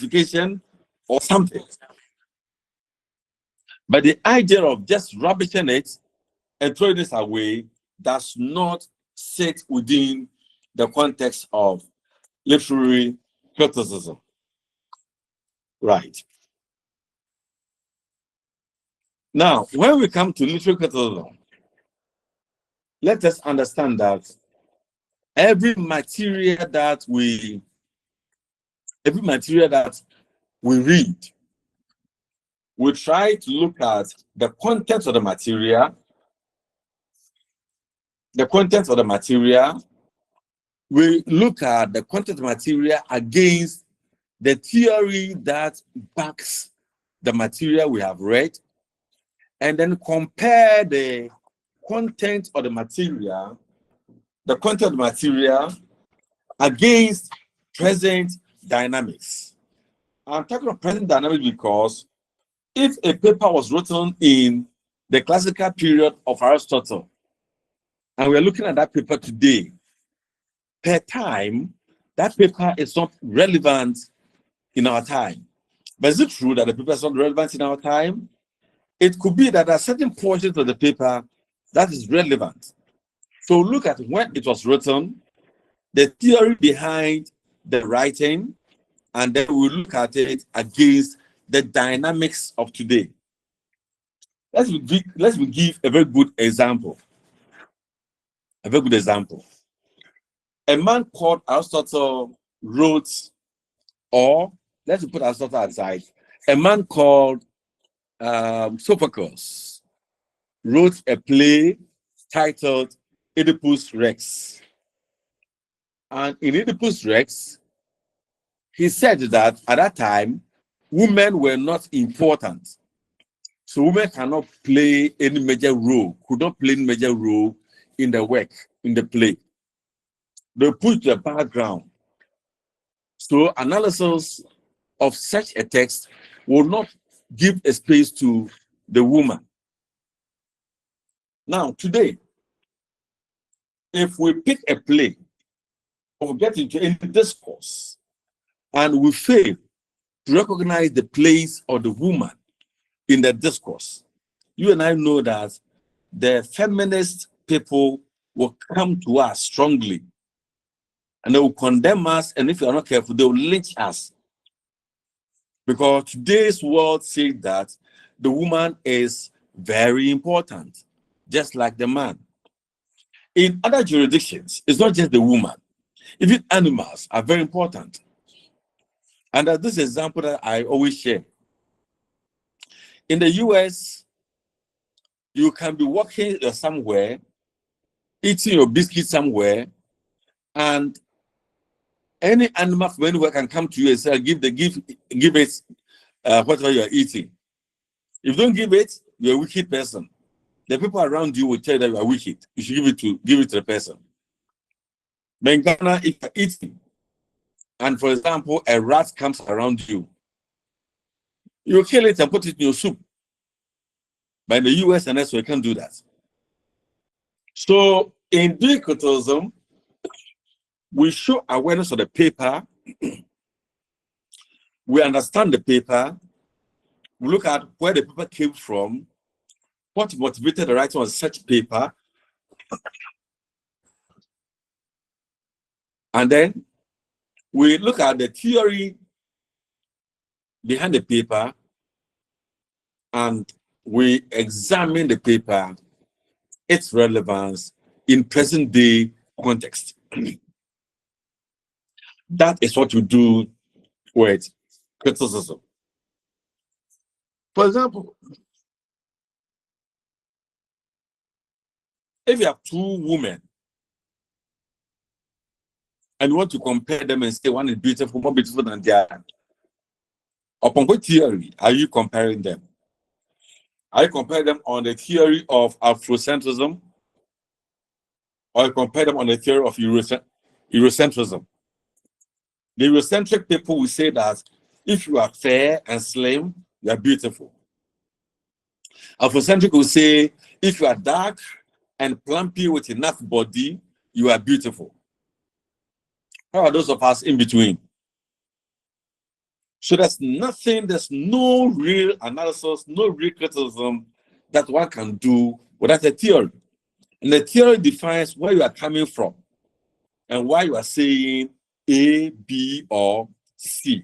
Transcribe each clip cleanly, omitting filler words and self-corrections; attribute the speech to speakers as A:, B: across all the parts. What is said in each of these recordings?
A: classification or something. But the idea of just rubbishing it and throwing this away does not sit within the context of literary criticism. Right. Now, when we come to literary criticism, let us understand that every material that we read, we try to look at the content of the material, we look at the content of the material against the theory that backs the material we have read, and then compare the content of the material against present dynamics. I'm talking of present dynamics because if a paper was written in the classical period of Aristotle, and we're looking at that paper today, per time, that paper is not relevant in our time. But is it true that the paper is not relevant in our time? It could be that there are certain portions of the paper that is relevant. So look at when it was written, the theory behind the writing, and then we look at it against the dynamics of today. Let's give a very good example. A man called Aristotle wrote, or let's put Aristotle aside, a man called Sophocles wrote a play titled Oedipus Rex. And in Oedipus Rex, he said that at that time, women were not important. So women cannot play any major role, could not play any major role in the work, in the play. They put the background. So analysis of such a text will not give a space to the woman. Now, today, if we pick a play or get into any discourse and we fail to recognize the place of the woman in the discourse, you and I know that the feminist people will come to us strongly and they will condemn us, and if you are not careful, they will lynch us. Because today's world says that the woman is very important, just like the man. In other jurisdictions, it's not just the woman. Even animals are very important. And this example that I always share. In the US, you can be walking somewhere, eating your biscuit somewhere, and any animal from anywhere can come to you and say, give it whatever you are eating. If you don't give it, you're a wicked person. The people around you will tell you that you are wicked. You should give it to the person. But in Ghana, if you're eating, and for example, a rat comes around you, you kill it and put it in your soup. But in the US and elsewhere, you can't do that. So in doing criticism, we show awareness of the paper. We understand the paper. We look at where the paper came from, what motivated the writing of such paper, and then we look at the theory behind the paper, and we examine the paper, its relevance in present day context. That is what you do with criticism. For example, if you have two women and you want to compare them and say one is beautiful, more beautiful than the other, upon what theory are you comparing them? Are you comparing them on the theory of Afrocentrism, or you compare them on the theory of Eurocentrism? The Eurocentric people will say that if you are fair and slim, you are beautiful. Afrocentric will say if you are dark and plumpy with enough body, you are beautiful. How are those of us in between? So there's no real analysis, no real criticism that one can do without a theory. And the theory defines where you are coming from and why you are saying A, B, or C.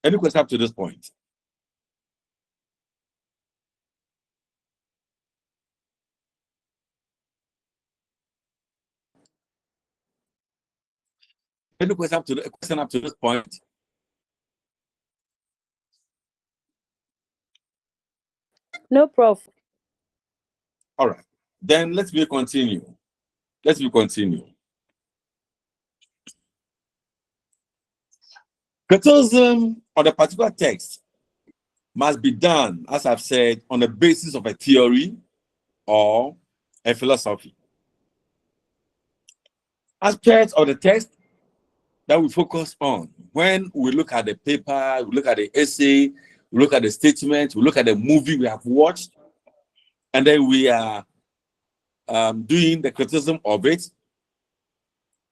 A: Any questions up to this point? Any question up to this point?
B: No, Prof.
A: All right. Then let me continue. Criticism on a particular text must be done, as I've said, on the basis of a theory or a philosophy. Aspects of the text that we focus on when we look at the paper, we look at the essay, we look at the statement, we look at the movie we have watched, and then we are doing the criticism of it.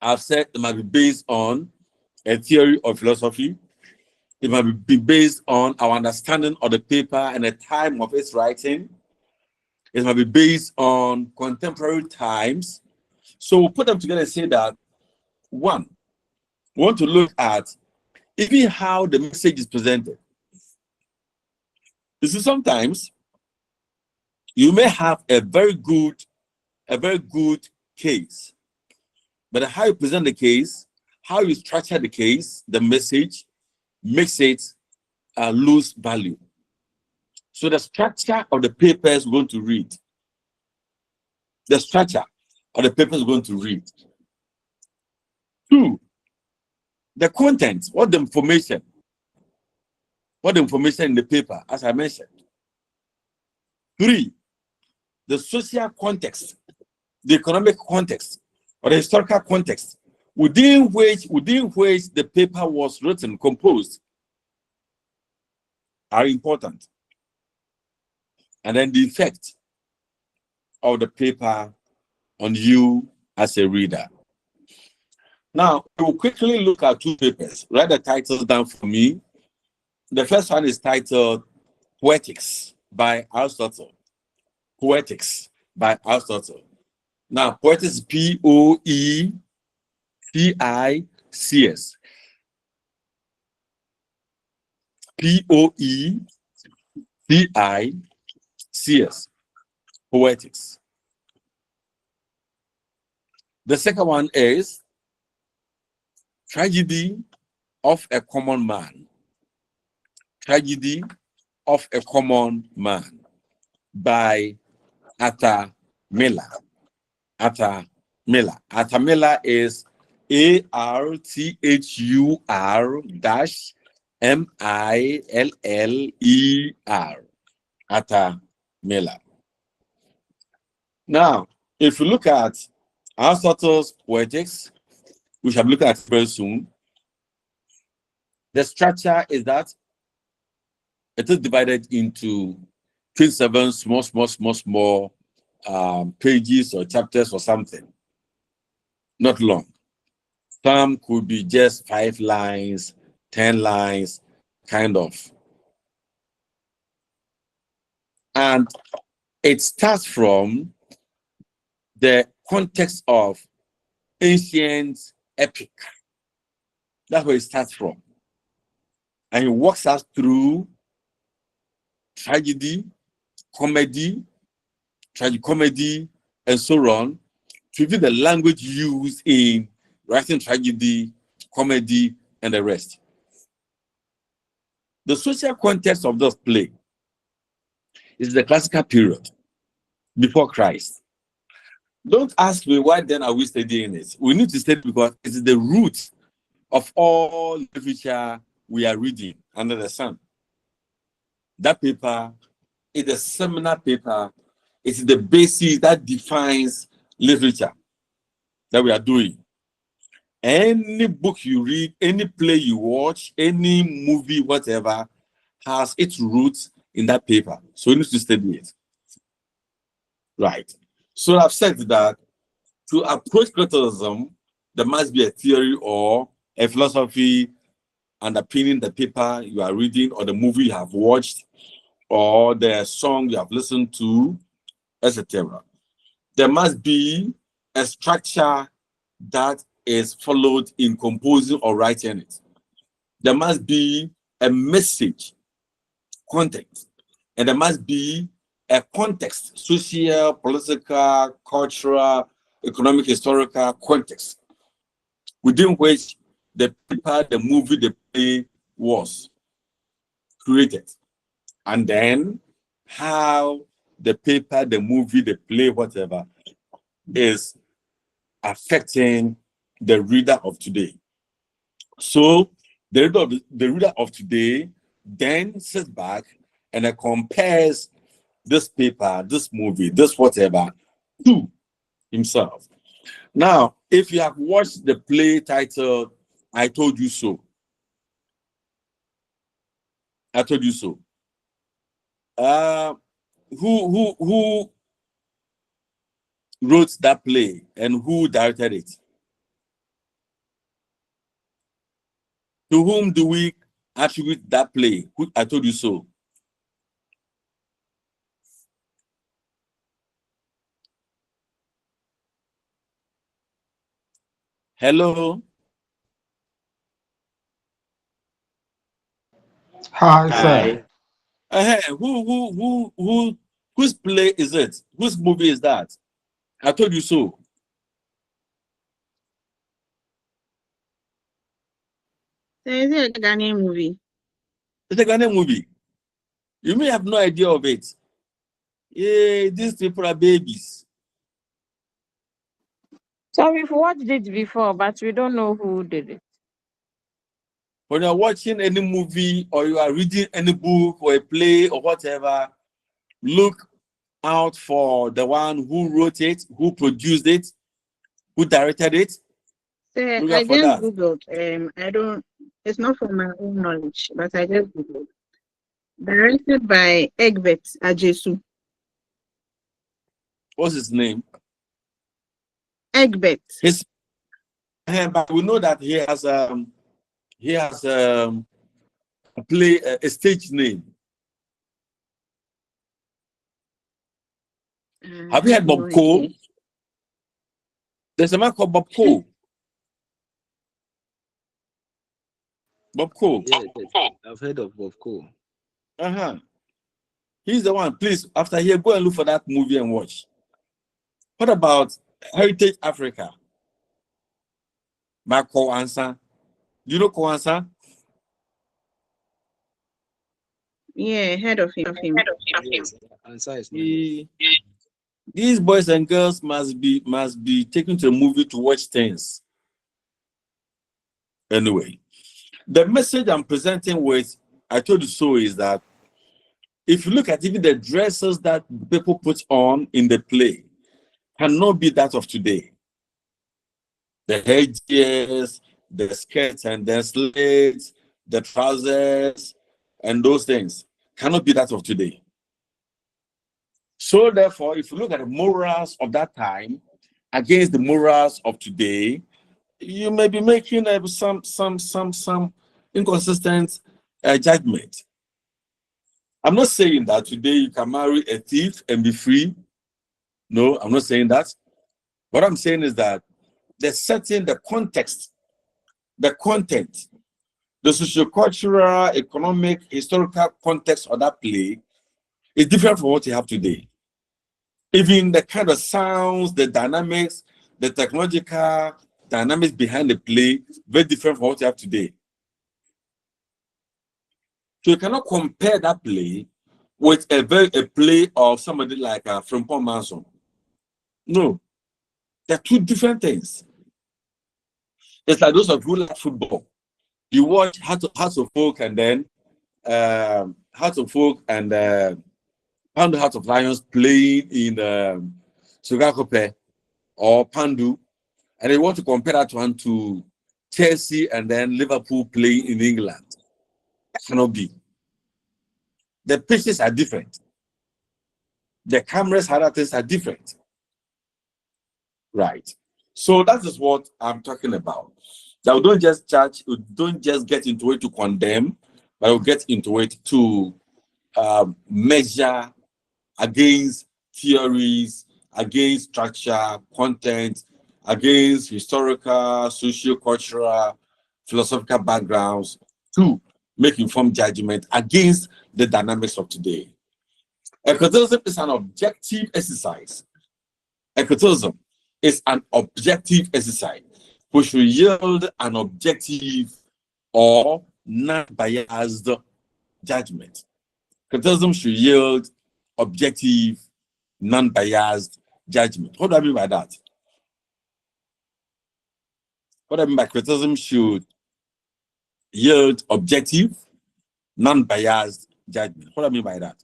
A: I've said it might be based on a theory or philosophy. It might be based on our understanding of the paper and the time of its writing. It might be based on contemporary times. So we'll put them together and say that, one, we want to look at even how the message is presented. You see, sometimes you may have a very good case, but how you present the case, how you structure the case, the message, makes it lose value. So the structure of the papers we're going to read, the structure of the papers we're going to read. Two, the content, what the information in the paper, as I mentioned. Three, the social context, the economic context, or the historical context within which the paper was written, composed, are important. And then the effect of the paper on you as a reader. Now, we'll quickly look at two papers. Write the titles down for me. The first one is titled Poetics by Aristotle. Poetics by Aristotle. Now, Poetics, P-O-E-T-I-C-S. P-O-E-T-I-C-S. Poetics. The second one is Tragedy of a Common Man. Tragedy of a Common Man by Arthur Miller. Arthur Miller. Arthur Miller is A-R-T-H-U-R-M-I-L-L-E-R. Arthur Miller. Now, if you look at Aristotle's Poetics, which I'm looking at very soon, the structure is that it is divided into 27 small pages or chapters or something. Not long. Some could be just 5 lines, 10 lines, kind of. And it starts from the context of ancient epic. That's where it starts from. And it walks us through tragedy, comedy, tragicomedy, and so on, to reveal the language used in writing tragedy, comedy, and the rest. The social context of this play is the classical period, before Christ. Don't ask me why then are we studying it. We need to study because it is the root of all literature we are reading under the sun. That paper is a seminal paper. It's the basis that defines literature that we are doing. Any book you read, any play you watch, any movie, whatever, has its roots in that paper. So we need to study it. Right. So I've said that to approach criticism, there must be a theory or a philosophy underpinning the paper you are reading, or the movie you have watched, or the song you have listened to, etc. There must be a structure that is followed in composing or writing it. There must be a message, content, and there must be a context, social, political, cultural, economic, historical context, within which the paper, the movie, the play was created. And then how the paper, the movie, the play, whatever, is affecting the reader of today. So the reader of today then sits back and compares this paper, this movie, this whatever, to himself. Now, if you have watched the play titled I Told You So, I Told You So, who wrote that play and who directed it? To whom do we attribute that play? Who, I Told You So. Hello.
C: Hi, sir.
A: Whose play is it? Whose movie is that? I Told You So.
D: Is it a Ghanaian movie?
A: It's a Ghanaian movie. You may have no idea of it. Yeah, these people are babies.
D: So we've watched it before, but we don't know who did it.
A: When you're watching any movie or you are reading any book or a play or whatever, look out for the one who wrote it, who produced it, who directed it.
D: So
A: Look
D: I
A: out for
D: just
A: that.
D: googled. I don't. It's not from my own knowledge, but I just googled. Directed by Egbert Ajesu.
A: What's his name?
D: Egbert.
A: But we know that he has a play, a stage name. Have you heard Bob Cole? There's a man called Bob Cole. Bob Cole.
E: Yeah, I've heard of Bob Cole.
A: He's the one. Please, after here, go and look for that movie and watch. What about Heritage Africa? By Kowansa. Do you know Kowansa?
D: Yeah, heard of him.
E: Yes, Answer is
A: These boys and girls must be taken to the movie to watch things. Anyway, the message I'm presenting with I Told You So is that if you look at even the dresses that people put on in the play, cannot be that of today. The headgears, the skirts and the slits, the trousers, and those things cannot be that of today. So therefore, if you look at the morals of that time against the morals of today, you may be making some inconsistent judgment. I'm not saying that today you can marry a thief and be free. No, I'm not saying that. What I'm saying is that the context, the content, the sociocultural, economic, historical context of that play is different from what you have today. Even the kind of sounds, the dynamics, the technological dynamics behind the play, very different from what you have today. So you cannot compare that play with a play of somebody like Frimpong Manson. No, they're two different things. It's like those of you who like football. You watch Hearts of Folk and then Hearts of Folk and Pandu Hearts of Lions playing in Sugakope or Pandu, and they want to compare that one to Chelsea and then Liverpool playing in England. That cannot be. The pitches are different. The cameras, other things are different. Right. So that is what I'm talking about. That we don't just judge, we don't just get into it to condemn, but we'll get into it to measure against theories, against structure, content, against historical, socio-cultural, philosophical backgrounds, to make informed judgment against the dynamics of today. Criticism is an objective exercise. Criticism is an objective exercise which will yield an objective or non-biased judgment. Criticism should yield objective, non-biased judgment. What do I mean by that? What I mean by criticism should yield objective, non-biased judgment. What do I mean by that?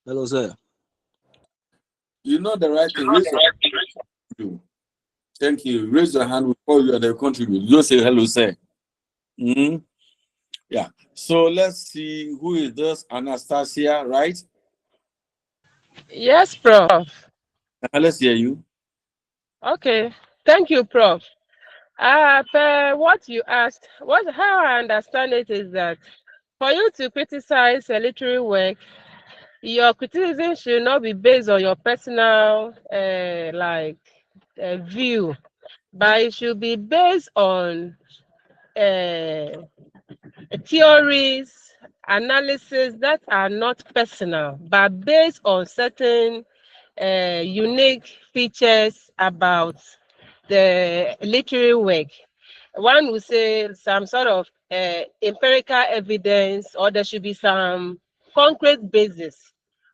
E: Hello, sir.
A: You know the right thing. Raise your hand. Thank you. Raise your hand. We call you and they contribute. You don't say hello, sir. Yeah. So let's see who is this. Anastasia, right?
F: Yes, Prof.
A: Let's hear you.
F: Okay. Thank you, Prof. Per what you asked, how I understand it is that for you to criticize a literary work, your criticism should not be based on your personal view, but it should be based on theories, analysis that are not personal, but based on certain unique features about the literary work. One would say some sort of empirical evidence, or there should be some concrete basis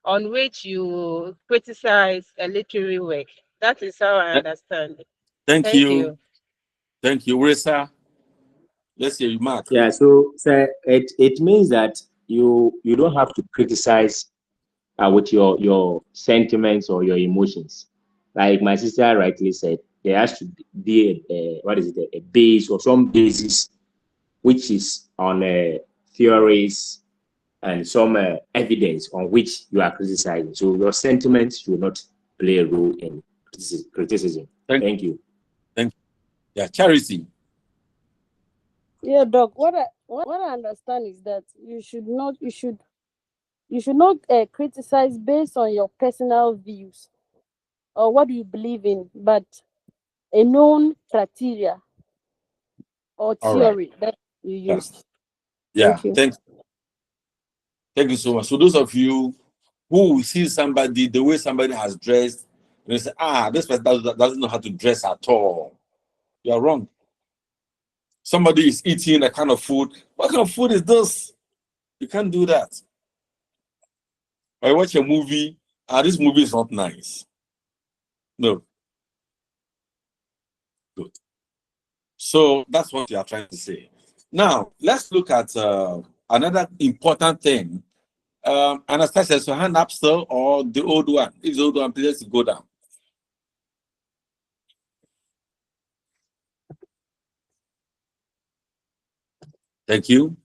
F: on which you criticize a literary work. That is how I understand it.
A: Thank
F: Thank
A: you.
F: you.
A: Thank you, Risa. Let's hear you, Mark.
G: Yeah, so it means that you don't have to criticize with your sentiments or your emotions. Like my sister rightly said, there has to be a base or some basis which is on theories and some evidence on which you are criticizing. So your sentiments should not play a role in criticism. Thank you.
A: Thank you. Yeah, Charity.
B: Yeah, Doc. What I understand is that you should not criticize based on your personal views or what you believe in, but a known criteria or theory that you use.
A: Yeah.
B: Thank you.
A: Thank you so much. So those of you who see somebody, the way somebody has dressed, and they say, this person doesn't know how to dress at all. You are wrong. Somebody is eating a kind of food. What kind of food is this? You can't do that. I watch a movie. This movie is not nice. No. Good. So that's what you are trying to say. Now, let's look at another important thing. Anastasia, so hand up still or the old one? If the old one, please go down. Thank you.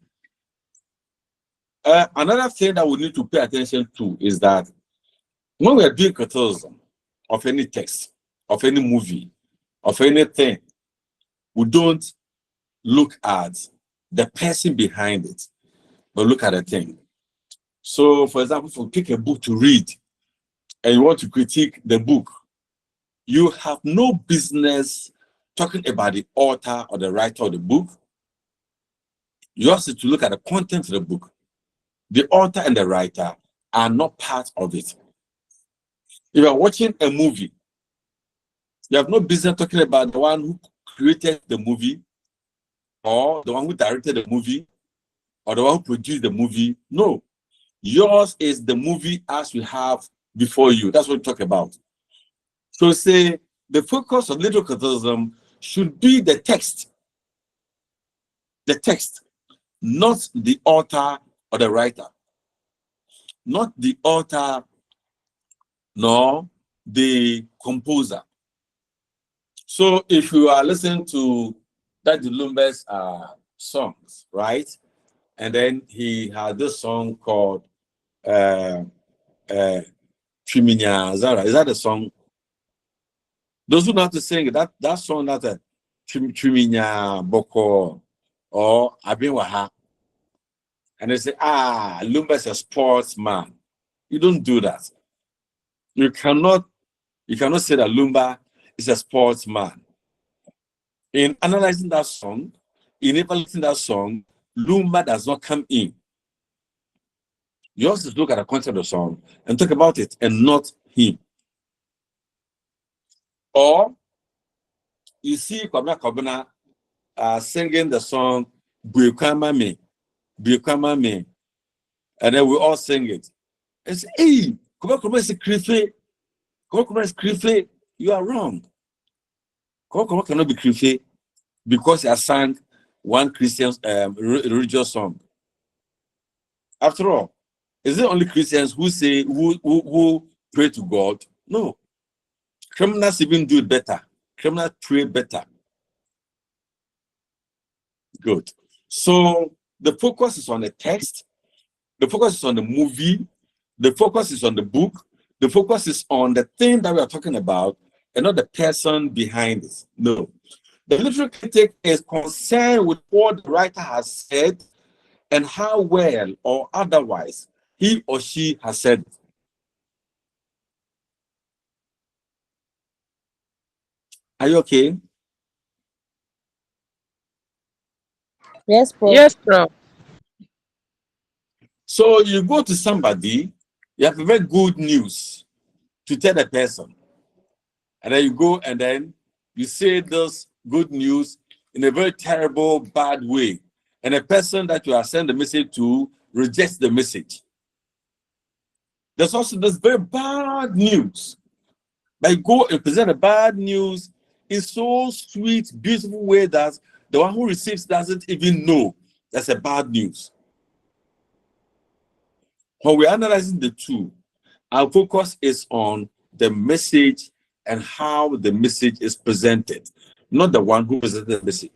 A: Another thing that we need to pay attention to is that when we are doing criticism of any text, of any movie, of anything, we don't look at the person behind it, but look at the thing. So, for example, if you pick a book to read and you want to critique the book, you have no business talking about the author or the writer of the book. You also have to look at the content of the book. The author and the writer are not part of it. If you're watching a movie, you have no business talking about the one who created the movie, or the one who directed the movie, or the one who produced the movie. No. Yours is the movie as we have before you. That's what we talk about. So say the focus of literary criticism should be the text. The text, not the author or the writer. Not the author nor the composer. So if you are listening to Daddy Lumbe's songs, right? And then he had this song called Chiminya Zara. Is that a song? Those who know how to sing it, that song, that's a Chiminya Boko or Abinwaha. And they say, Lumba is a sportsman. You don't do that. You cannot say that Lumba is a sportsman. In analyzing that song, in evaluating that song, Lumba does not come in. You also look at the content of the song and talk about it and not him. Or you see Kwabena singing the song Buekama Me, and then we all sing it. And say, hey, Kwabena is Krife. Kwabena is Krife. You are wrong. Kwabena cannot be Krife because he has sang one Christian religious song. After all, is it only Christians who say who pray to God? No. Criminals even do it better. Criminals pray better. Good. So the focus is on the text, the focus is on the movie, the focus is on the book, the focus is on the thing that we are talking about, and not the person behind it. No. The literary critic is concerned with what the writer has said and how well or otherwise he or she has said it. Are you okay?
B: Yes, Prof.
F: Yes, Prof.
A: So you go to somebody, you have a very good news to tell the person. And then you go and then you say this good news in a very terrible, bad way. And the person that you are sending the message to rejects the message. There's also this very bad news. But you go and present the bad news in so sweet, beautiful way that the one who receives doesn't even know that's a bad news. When we're analyzing the two, our focus is on the message and how the message is presented, not the one who presented the message.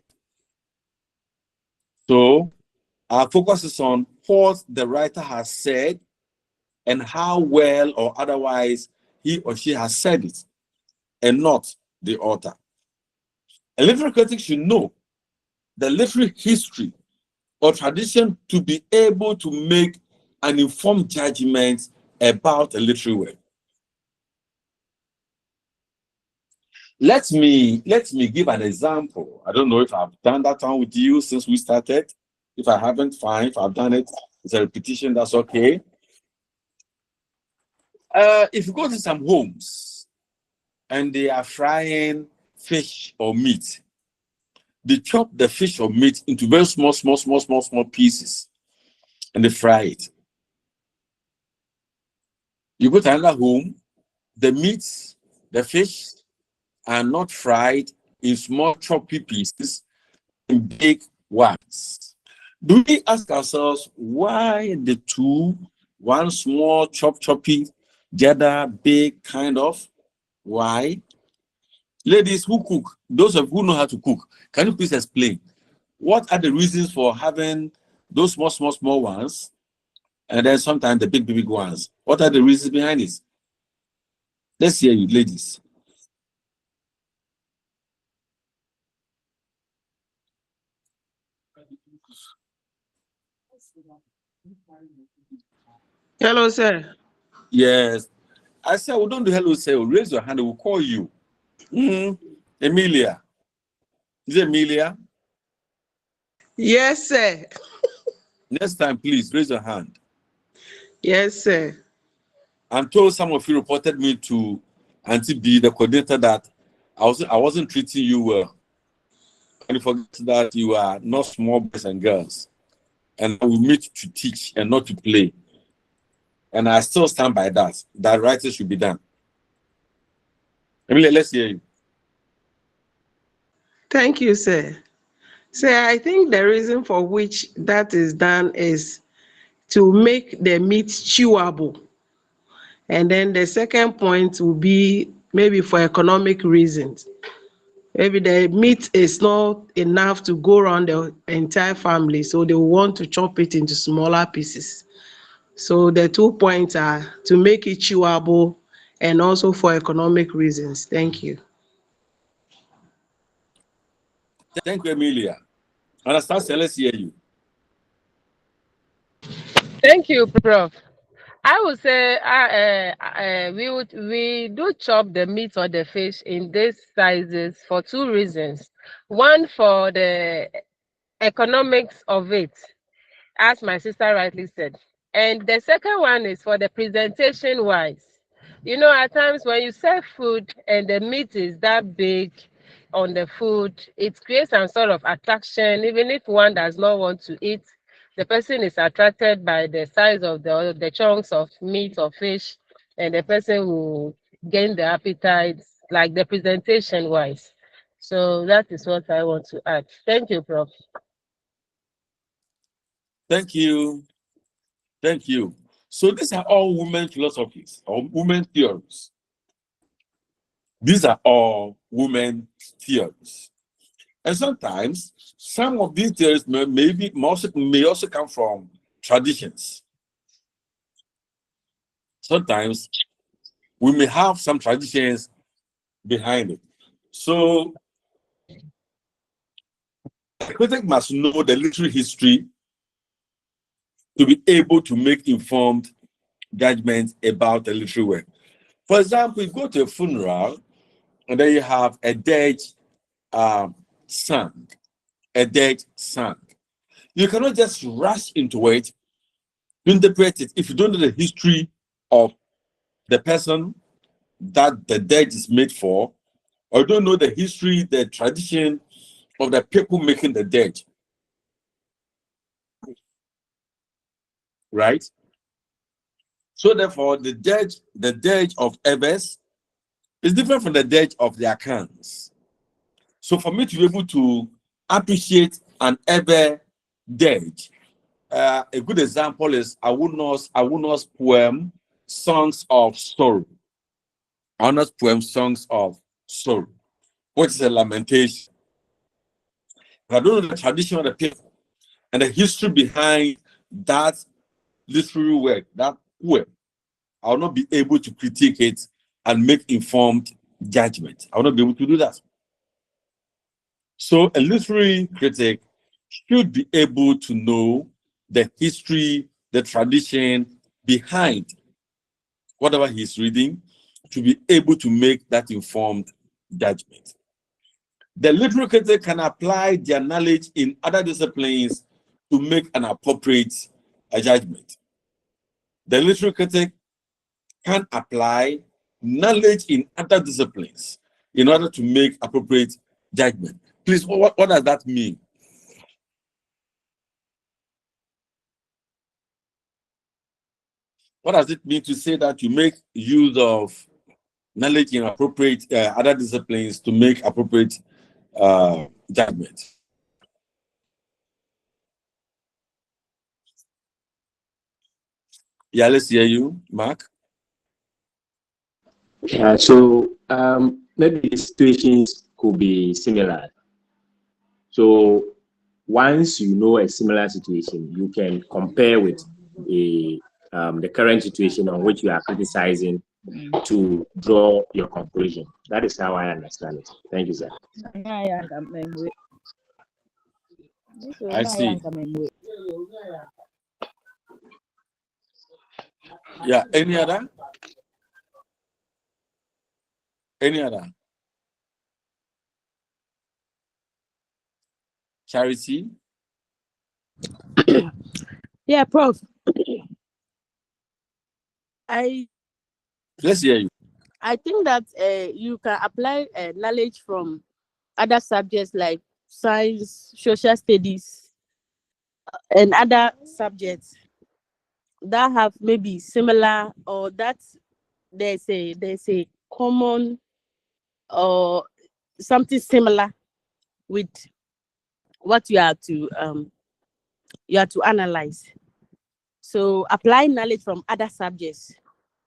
A: So our focus is on what the writer has said and how well or otherwise he or she has said it, and not the author. A literary critic should know the literary history or tradition to be able to make an informed judgment about a literary work. Let me give an example. I don't know if I've done that one with you since we started. If I haven't, fine. If I've done it, it's a repetition, that's okay. If you go to some homes and they are frying fish or meat, they chop the fish or meat into very small pieces and they fry it. You go to another home, the meat, the fish are not fried in small choppy pieces in big ones. Do we ask ourselves why the two, one small choppy, the other big kind of? Why? Ladies who cook, those of who know how to cook, can you please explain what are the reasons for having those small ones and then sometimes the big ones? What are the reasons behind it? Let's hear you, ladies.
F: Hello, sir.
A: Yes. I said, well, don't do hello, say, raise your hand, we'll call you. Emilia. Is it Emilia?
F: Yes, sir.
A: Next time, please raise your hand.
F: Yes, sir.
A: I'm told some of you reported me to Auntie B, the coordinator, that I wasn't treating you well. And you forget that you are not small boys and girls. And we meet to teach and not to play. And I still stand by that. That writing should be done. Emilia, let's hear you.
F: Thank you, sir. Sir, I think the reason for which that is done is to make the meat chewable. And then the second point will be maybe for economic reasons.
H: Maybe the meat is not enough to go around the entire family, so they want to chop it into smaller pieces. So the 2 points are to make it chewable and also for economic reasons. Thank you.
A: Thank you, Emilia. Anastasia, let's hear you.
F: Thank you, Prof. I would say we do chop the meat or the fish in these sizes for 2 reasons. One, for the economics of it, as my sister rightly said. And the second one is for the presentation wise. You know, at times when you serve food and the meat is that big on the food, it creates some sort of attraction. Even if one does not want to eat, the person is attracted by the size of the chunks of meat or fish, and the person will gain the appetite, like the presentation wise. So that is what I want to add. Thank you, Prof.
A: Thank you. Thank you. So these are all women philosophies or women theories. These are all women theories. And sometimes some of these theories may also come from traditions. Sometimes we may have some traditions behind it. So a critic must know the literary history to be able to make informed judgments about the literary work. For example, you go to a funeral and then you have a dead son, a dead son. You cannot just rush into it to interpret it if you don't know the history of the person that the dead is made for, or you don't know the history, the tradition of the people making the dead. Right? So therefore, the dead of Evers is different from the dead of the Akans. So for me to be able to appreciate an Ever dead, a good example is Awuno's poem, Songs of Sorrow. Awuno's poem, Songs of Sorrow, which is a lamentation. If I don't know the tradition of the people and the history behind that literary work, that poem, I will not be able to critique it and make informed judgment. I will not be able to do that. So a literary critic should be able to know the history, the tradition behind whatever he's reading, to be able to make that informed judgment. The literary critic can apply their knowledge in other disciplines to make an appropriate judgment. The literary critic can apply knowledge in other disciplines in order to make appropriate judgment. Please, what does that mean? What does it mean to say that you make use of knowledge in appropriate other disciplines to make appropriate judgment? Yeah, let's hear you, Mark.
G: Yeah, so maybe the situations could be similar. So once you know a similar situation, you can compare with the current situation on which you are criticizing to draw your conclusion. That is how I understand it. Thank you, sir.
A: I see. Yeah, any other? Any other? Charity?
B: Yeah, Prof.
A: Let's hear you.
B: I think that you can apply knowledge from other subjects like science, social studies, and other subjects that have maybe similar, or that there's a common or something similar with what you have to analyze. So apply knowledge from other subjects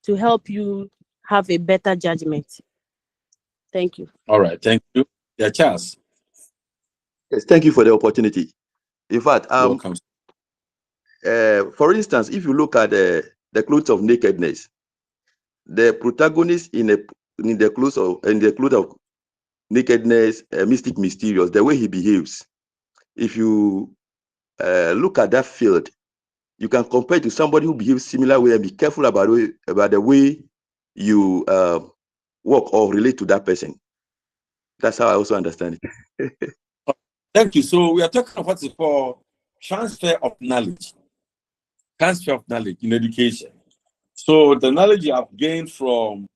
B: to help you have a better judgment. Thank you.
A: All right, thank you. Yeah, Charles.
I: Yes, thank you for the opportunity. In fact,
A: Welcome.
I: For instance, if you look at the clothes of nakedness, the protagonist in the clothes of nakedness, mystic mysterious, the way he behaves. If you look at that field, you can compare it to somebody who behaves similar way and be careful about the way you work or relate to that person. That's how I also understand it.
A: Thank you. So we are talking about what is called transfer of knowledge. Transfer of knowledge in education. So the knowledge you have gained from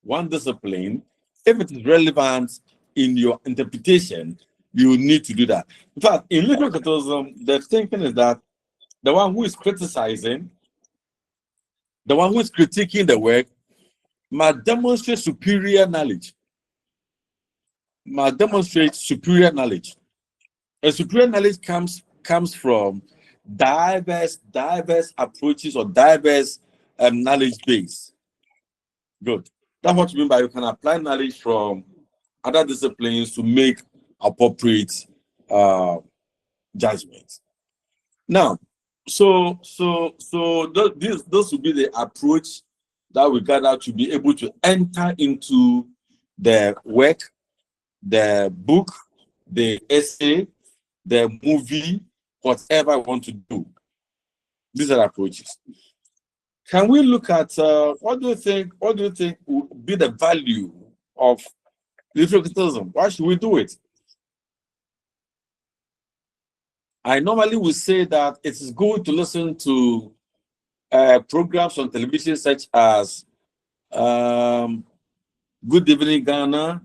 A: one discipline, if it is relevant in your interpretation, you need to do that. In fact, in literal criticism, the thinking is that the one who is criticizing, the one who is critiquing the work, must demonstrate superior knowledge. Must demonstrate superior knowledge. And superior knowledge comes from diverse approaches or diverse knowledge base. Good. That's what you mean by you can apply knowledge from other disciplines to make appropriate judgments. Now, so those would be the approach that we gather to be able to enter into the work, the book, the essay, the movie, whatever I want to do. These are approaches. Can we look at what do you think would be the value of literary criticism? Why should we do it? I normally would say that it is good to listen to programs on television such as Good Evening Ghana.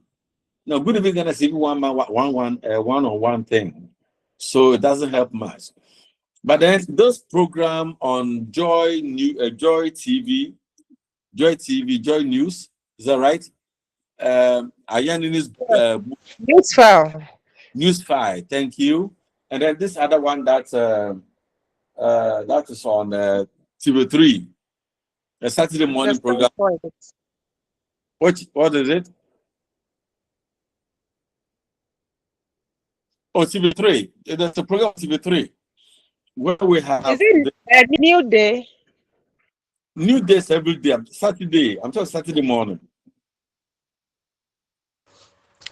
A: No, Good Evening Ghana is even one-on-one thing, so it doesn't help much. But then those program on Joy TV, Joy News, is that right? Newsfile, thank you. And then this other one that is on TV3, a Saturday morning program. What is it? Oh, TV3. There's a program on TV3 where we have.
F: Is it a new day?
A: New days every day. Saturday. I'm talking Saturday morning.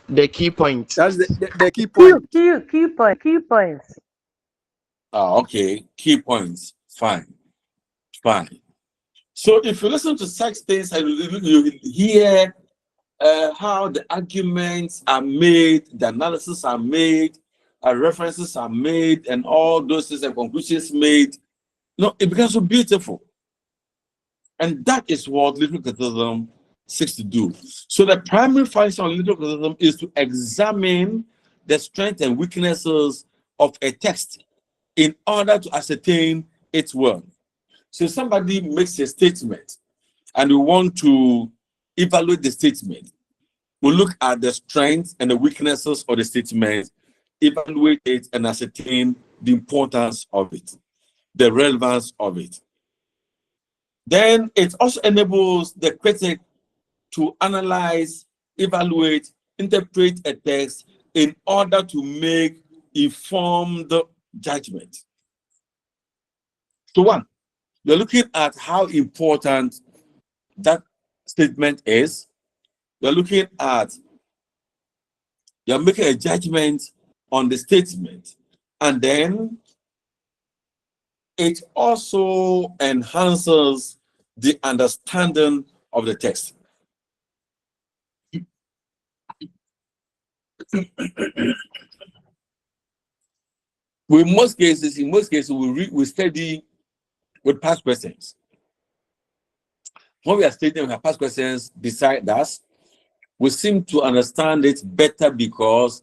C: The key point.
J: That's the key point.
K: Key points.
A: Ah, okay. Key points. Fine. So if you listen to such things, you hear how the arguments are made, the analysis are made, references are made, and all those things and conclusions made. No, it becomes so beautiful. And that is what literary criticism seeks to do. So the primary function of literary criticism is to examine the strengths and weaknesses of a text in order to ascertain its worth. So somebody makes a statement and we want to evaluate the statement. We look at the strengths and the weaknesses of the statement, evaluate it, and ascertain the importance of it, the relevance of it. Then it also enables the critic to analyze, evaluate, interpret a text in order to make informed judgment. So one, you're looking at how important that statement is. You're looking at, you're making a judgment on the statement, and then it also enhances the understanding of the text. In most cases, we study with past questions. When we are studying, we have past questions beside us. We seem to understand it better because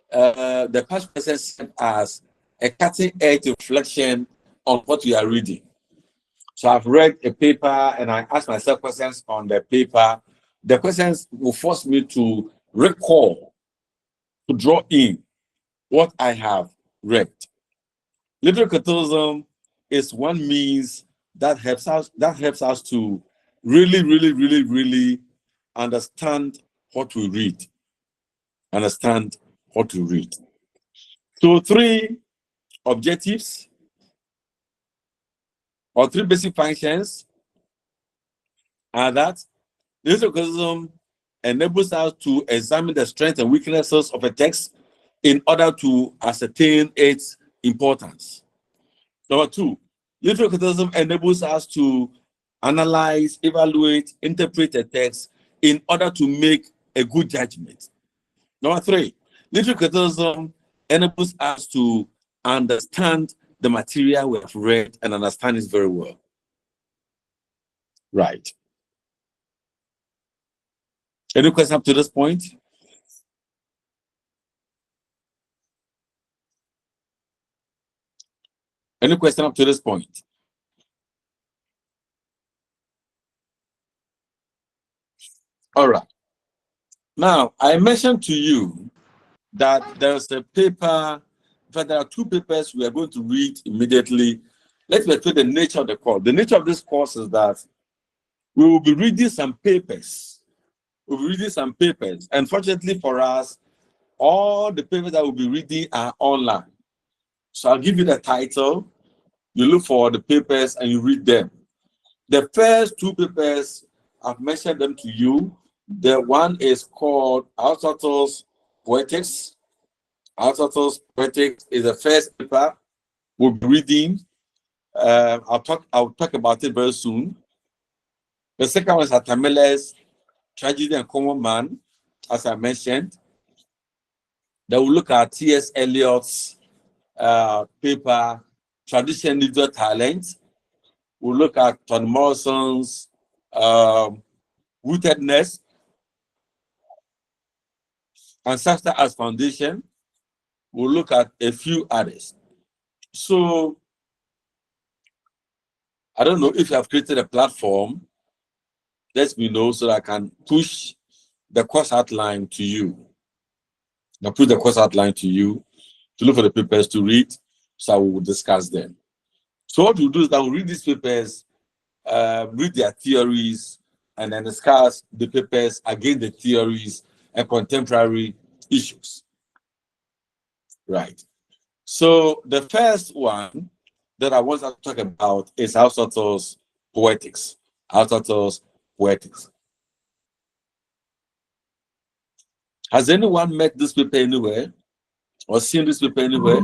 A: the past questions serve as a cutting-edge reflection on what we are reading. So I've read a paper and I ask myself questions on the paper. The questions will force me to recall, to draw in what I have read. Literary criticism is one means that helps us to really understand what we read. Understand what to read. So 3 objectives or 3 basic functions are that literary criticism enables us to examine the strengths and weaknesses of a text in order to ascertain its importance. Number 2, literary criticism enables us to analyze, evaluate, interpret a text in order to make a good judgment. Number 3, literary criticism enables us to understand the material we have read and understand it very well. Right. Any questions up to this point? Any question up to this point? All right. Now, I mentioned to you that there's a paper, in fact, there are 2 papers we are going to read immediately. Let me explain the nature of the course. The nature of this course is that we will be reading some papers. We'll be reading some papers. Unfortunately for us, all the papers that we'll be reading are online. So I'll give you the title, you look for the papers and you read them. The first 2 papers, I've mentioned them to you. The one is called Aristotle's Poetics. Aristotle's Poetics is the first paper we'll be reading. I'll talk about it very soon. The second one is Atamile's Tragedy and Common Man, as I mentioned. Then we'll look at T.S. Eliot's paper, Tradition, Individual Talent. We'll look at Toni Morrison's Rootedness, Ancestor as Foundation. We'll look at a few others. So, I don't know if you have created a platform. Let me know so that I can push the course outline to you. I'll put the course outline to you to look for the papers to read, so we will discuss them. So what we'll do is that we'll read these papers, read their theories, and then discuss the papers against the theories and contemporary issues. Right. So the first one that I want to talk about is Aristotle's Poetics. Aristotle's Poetics. Has anyone met this paper anywhere or seen this paper anywhere?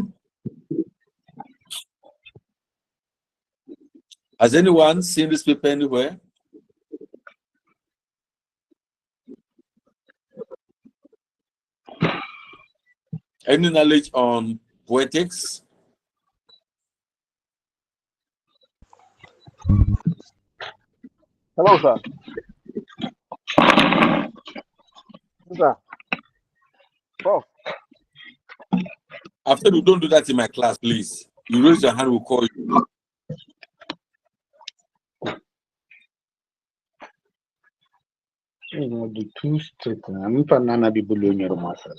A: Has anyone seen this paper anywhere? Any knowledge on poetics?
J: Hello, sir. Sir. Oh.
A: After you don't do that in my class, please. You raise your hand, we'll call you.
J: The 2 straight. I'm not be below your master.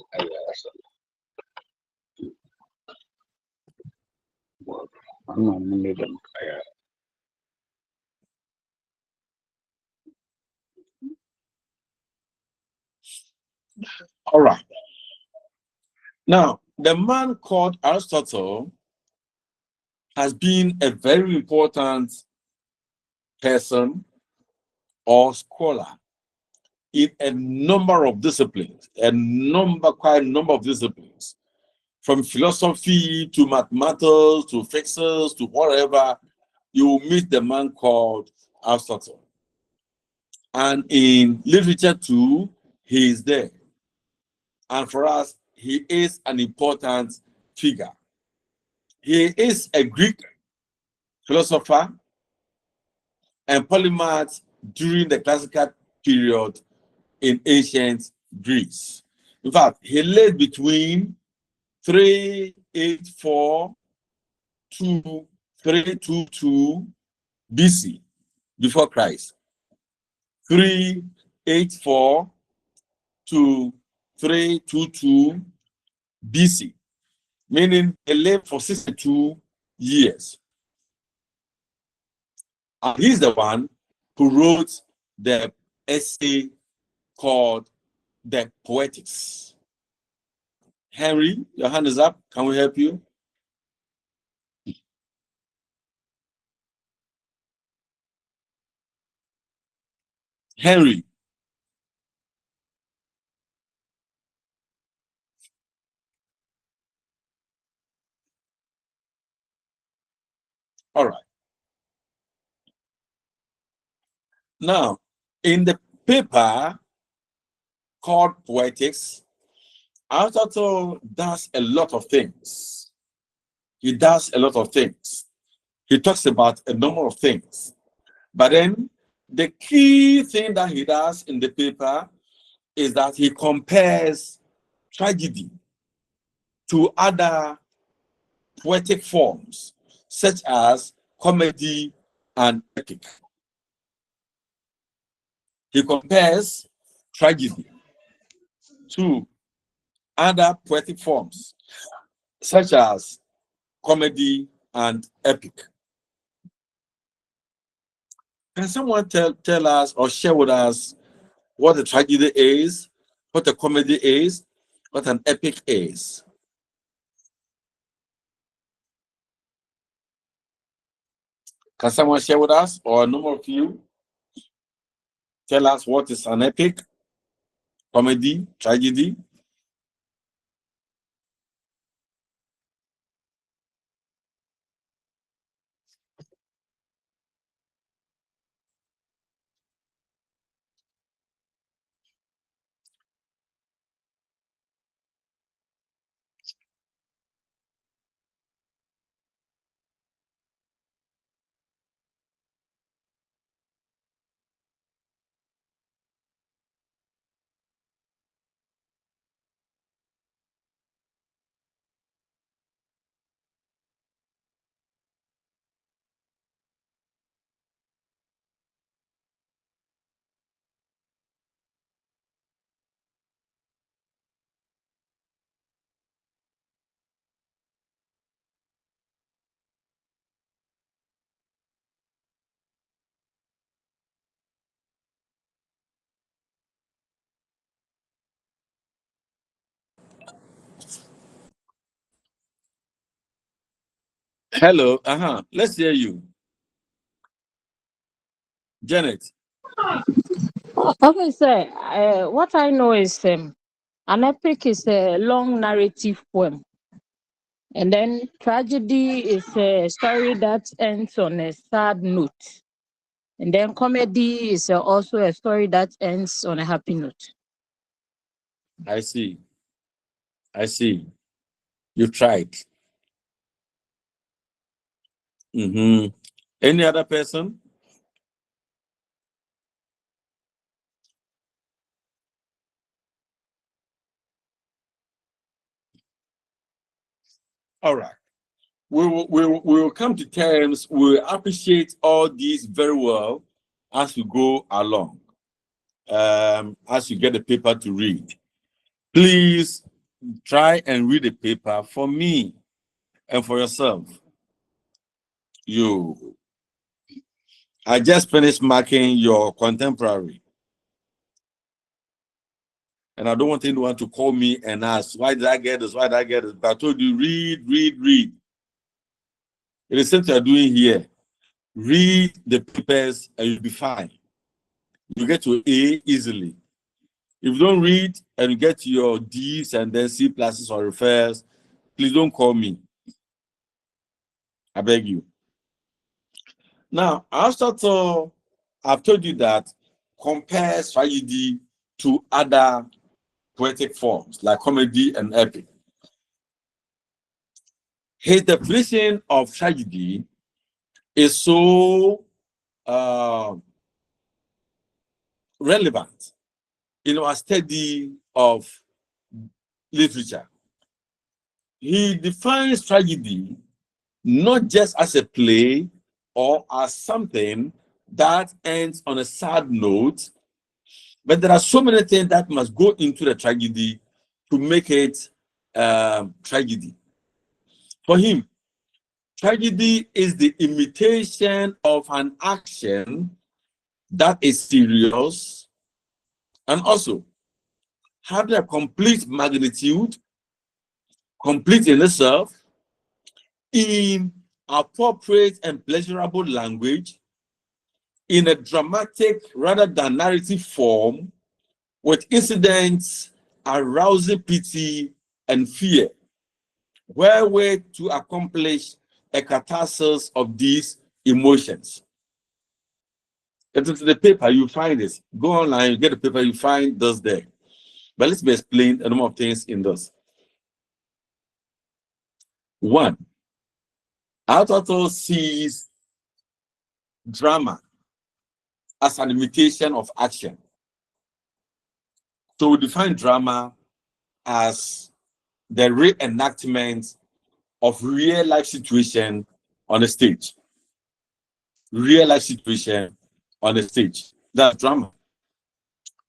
J: I'm not them.
A: All right. Now, the man called Aristotle has been a very important person or scholar in a number of disciplines, quite a number of disciplines, from philosophy to mathematics to physics to whatever. You will meet the man called Aristotle. And in literature too, he is there. And for us, he is an important figure. He is a Greek philosopher and polymath during the classical period in ancient Greece. In fact, he lived between 384 to 322 BC, before Christ. 384 to 322 BC, meaning he lived for 62 years. And he's the one who wrote the essay called The Poetics. Henry, your hand is up. Can we help you? Henry. All right. Now, in the paper called Poetics, Aristotle does a lot of things. He does a lot of things. He talks about a number of things. But then the key thing that he does in the paper is that he compares tragedy to other poetic forms, such as comedy and epic. He compares tragedy to other poetic forms, such as comedy and epic. Can someone tell us or share with us what a tragedy is, what a comedy is, what an epic is? Can someone share with us, or a number of you tell us what is an epic, comedy, tragedy? Hello, let's hear you. Janet.
L: Okay, sir. What I know is an epic is a long narrative poem, and then tragedy is a story that ends on a sad note, and then comedy is also a story that ends on a happy note.
A: I see. I see. You tried. Any other person? All right. We will come to terms. We'll appreciate all these very well as we go along. As you get the paper to read, please try and read the paper for me and for yourself. I just finished marking your contemporary, and I don't want anyone to call me and ask, why did I get this? Why did I get this? But I told you, read. It is what you're doing here. Read the papers and you'll be fine. You get to A easily. If you don't read and you get to your D's and then C pluses or refers, please don't call me. I beg you. Now, I've told you that compare tragedy to other poetic forms like comedy and epic. His definition of tragedy is so relevant in our study of literature. He defines tragedy not just as a play or as something that ends on a sad note, but there are so many things that must go into the tragedy to make it tragedy. For him, tragedy is the imitation of an action that is serious and also having a complete magnitude complete in itself, in appropriate and pleasurable language, in a dramatic rather than narrative form, with incidents arousing pity and fear, wherewith to accomplish a catharsis of these emotions. If it's the paper, you find this. Go online, you get the paper, you find this there. But let me explain a number of things in this. One, Aristotle sees drama as an imitation of action. So we define drama as the reenactment of real life situation on a stage. Real life situation on a stage. That's drama.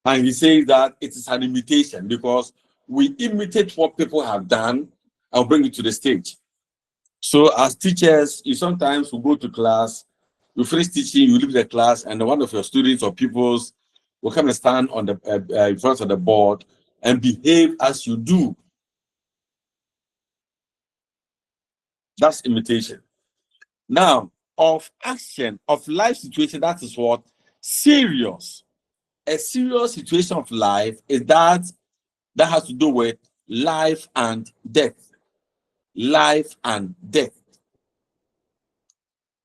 A: And he says that it is an imitation because we imitate what people have done and bring it to the stage. So as teachers, you sometimes will go to class, you finish teaching, you leave the class, and one of your students or pupils will come and stand on the in front of the board and behave as you do. That's imitation. Now, of action, of life situation, that is what? Serious. A serious situation of life is that has to do with life and death. Life and death.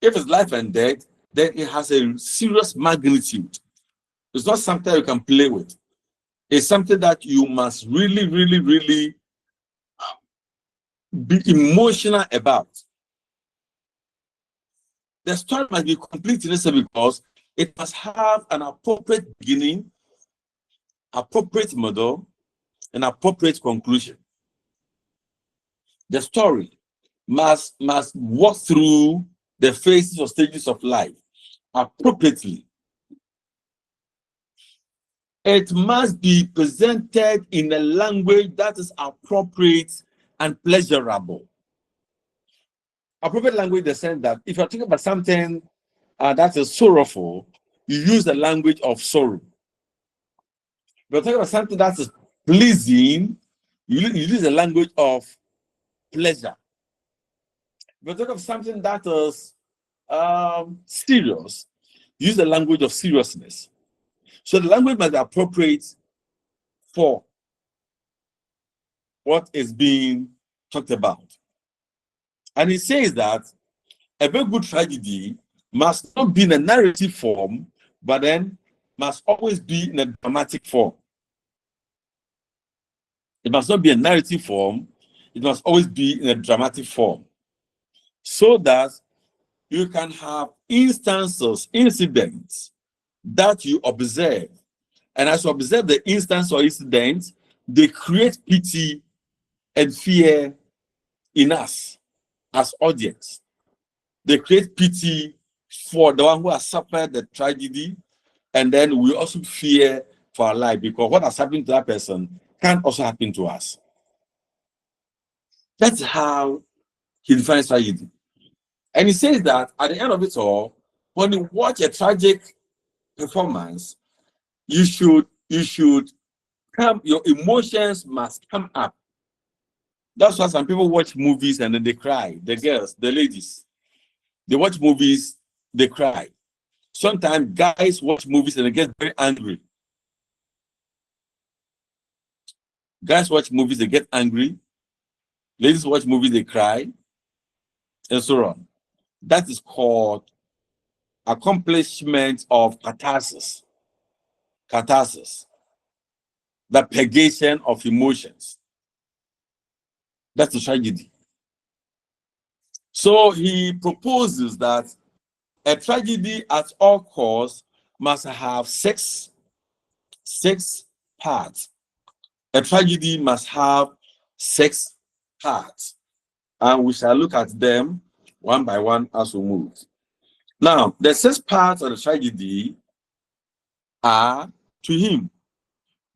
A: If it's life and death, then it has a serious magnitude. It's not something you can play with. It's something that you must really, really, really be emotional about. The story must be complete in itself because it must have an appropriate beginning, appropriate middle, and appropriate conclusion. The story must walk through the phases or stages of life appropriately. It must be presented in a language that is appropriate and pleasurable. Appropriate language in the sense that if you're talking about something that is sorrowful, you use the language of sorrow. If you're talking about something that is pleasing, you use the language of pleasure. If you're talking of something that is serious, use the language of seriousness. So the language must be appropriate for what is being talked about. And he says that a very good tragedy must not be in a narrative form, but then must always be in a dramatic form. It must not be a narrative form, it must always be in a dramatic form. So that you can have instances, incidents that you observe. And as you observe the instance or incident, they create pity and fear in us as audience. They create pity for the one who has suffered the tragedy, and then we also fear for our life because what has happened to that person can also happen to us. That's how he defines tragedy. And he says that at the end of it all, when you watch a tragic performance, your emotions must come up. That's why some people watch movies and then they cry. The girls, the ladies, they watch movies, they cry. Sometimes guys watch movies and they get very angry. Guys watch movies, they get angry. Ladies watch movies, they cry, and so on. That is called accomplishment of catharsis. Catharsis. The purgation of emotions. That's the tragedy. So he proposes that a tragedy at all costs must have six parts. A tragedy must have 6 parts. And we shall look at them one by one as we move. Now, the 6 parts of the tragedy are, to him,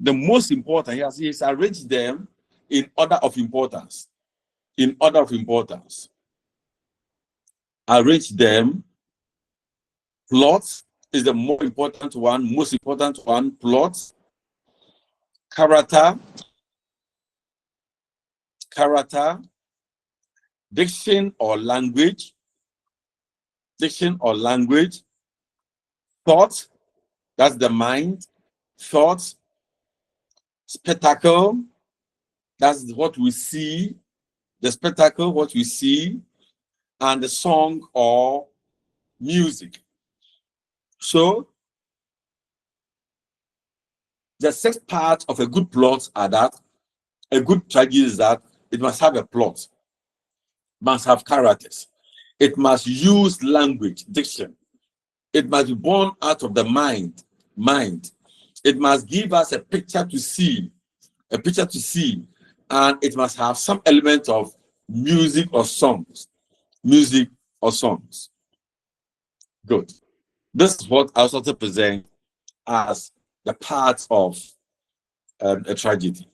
A: the most important. He has arranged them in order of importance. In order of importance. Arrange them. Plot is the most important one. Plot. Character. character, diction or language, thought, that's the mind, thought, spectacle, that's what we see, the spectacle, what we see, and the song or music. So the 6 parts of a good plot are that a good tragedy is that it must have a plot, must have characters, it must use language, diction, it must be born out of the mind. It must give us a picture to see, and it must have some element of music or songs. Good. This is what I was also present as the parts of a tragedy.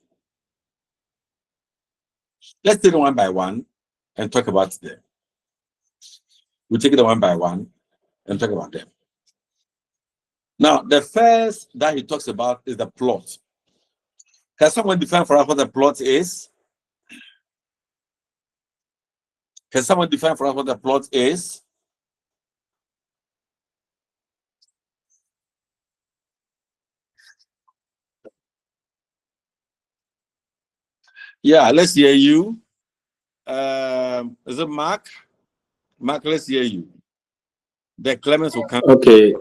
A: Let's take it one by one and talk about them. We take it one by one and talk about them. Now, the first that he talks about is the plot. Can someone define for us what the plot is? Can someone define for us what the plot is? Yeah, let's hear you. Is it Mark? Mark, let's hear you. The Clemens will come.
G: Okay,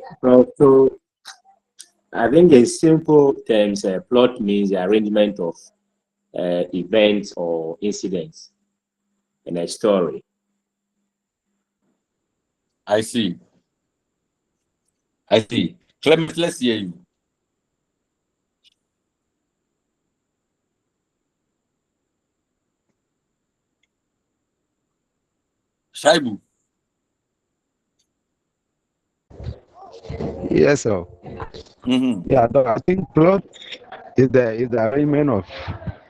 G: so I think in simple terms, plot means the arrangement of events or incidents in a story.
A: I see. Clemens, let's hear you. Shaibu.
M: Yes, sir. Yeah, I think plot is the arrangement of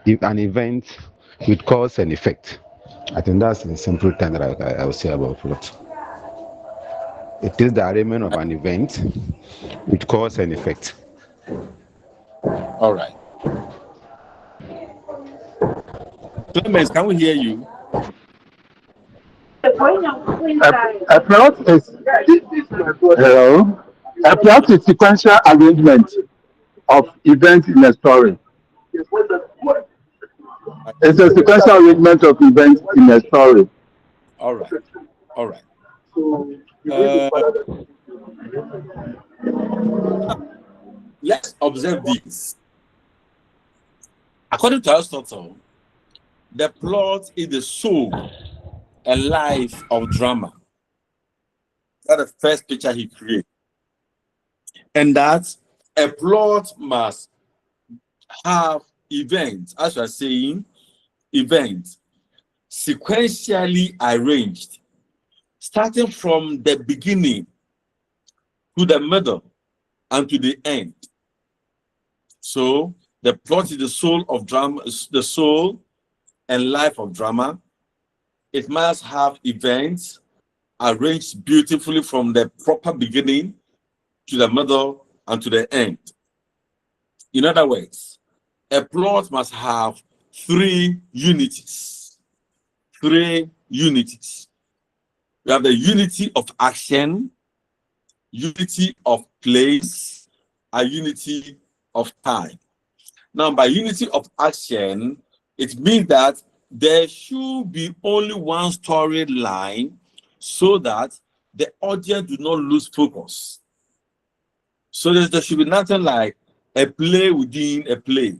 M: an event with cause and effect. I think that's the simple thing that I would say about plot. It is the arrangement of an event with cause and effect.
A: All right. Clemens, can we hear you?
J: A plot is hello. A plot is sequential arrangement of events in a story. It's a sequential arrangement of events in a story.
A: All right. Let's observe this. According to Aristotle, the plot is the soul and life of drama. That's the first picture he created. And that a plot must have events, as we are saying, events sequentially arranged, starting from the beginning to the middle and to the end. So the plot is the soul of drama, the soul and life of drama. It must have events arranged beautifully from the proper beginning to the middle and to the end. In other words, a plot must have 3 unities. 3 unities. We have the unity of action, unity of place, and unity of time. Now, by unity of action, it means that there should be only one storyline so that the audience do not lose focus. So there should be nothing like a play within a play.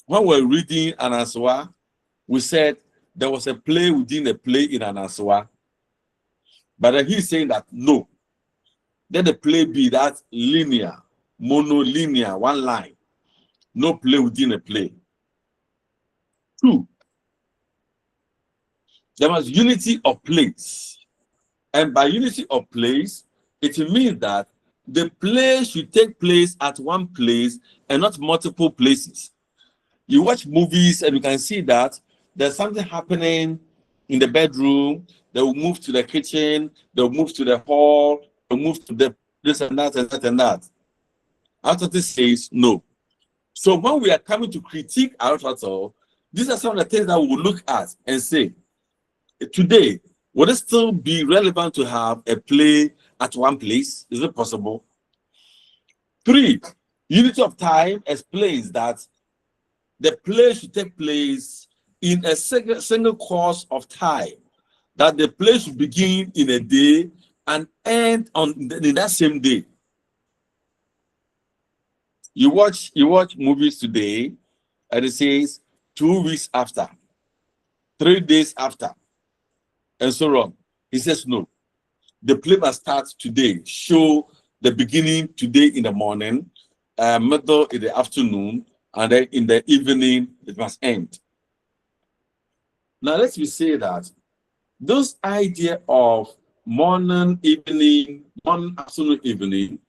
A: When we're reading Ananswa, we said there was a play within a play in Ananswa. But then he's saying that no, let the play be that linear, monolinear, one line. No play within a play. 2, there must unity of place. And by unity of place, it means that the play should take place at one place and not multiple places. You watch movies and you can see that there's something happening in the bedroom, they will move to the kitchen, they'll move to the hall, they'll move to the this and that and that and that. Aristotle says no. So when we are coming to critique Aristotle, These are some of the things that we will look at and say, today, would it still be relevant to have a play at one place? Is it possible? 3, unity of time explains that the play should take place in a single course of time, that the play should begin in a day and end in that same day. You watch movies today, and it says 2 weeks after, 3 days after, and so on. He says no. The play must start today. Show the beginning today in the morning, middle in the afternoon, and then in the evening it must end. Now let's say that this idea of morning, evening, morning, afternoon, evening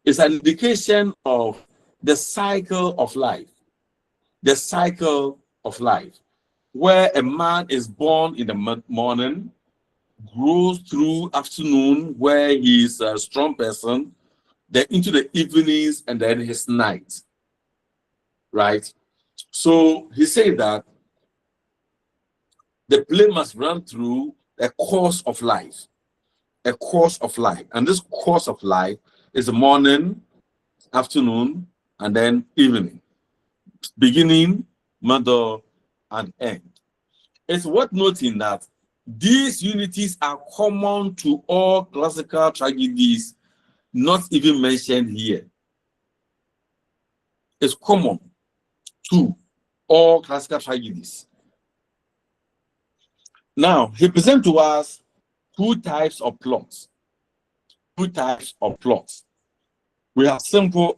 A: is an indication of the cycle of life. The cycle of life, where a man is born in the morning, grows through afternoon, where he is a strong person, then into the evenings, and then his night. Right? So he said that the play must run through a course of life. A course of life. And this course of life is morning, afternoon, and then evening. Beginning, middle, and end. It's worth noting that these unities are common to all classical tragedies, not even mentioned here. It's common to all classical tragedies. Now, he presents to us 2 types of plots. 2 types of plots. We have simple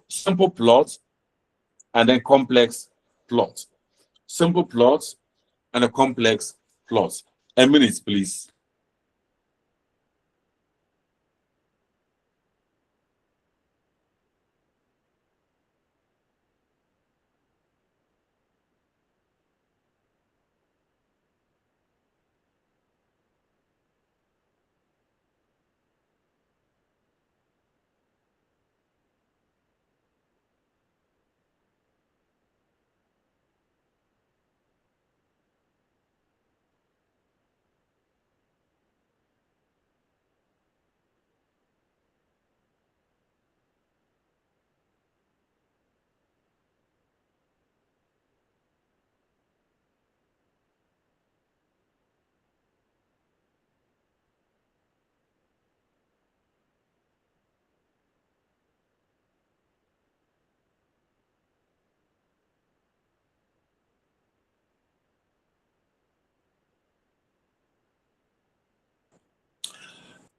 A: plots and then complex plots. Simple plots and a complex plot. A minute, please.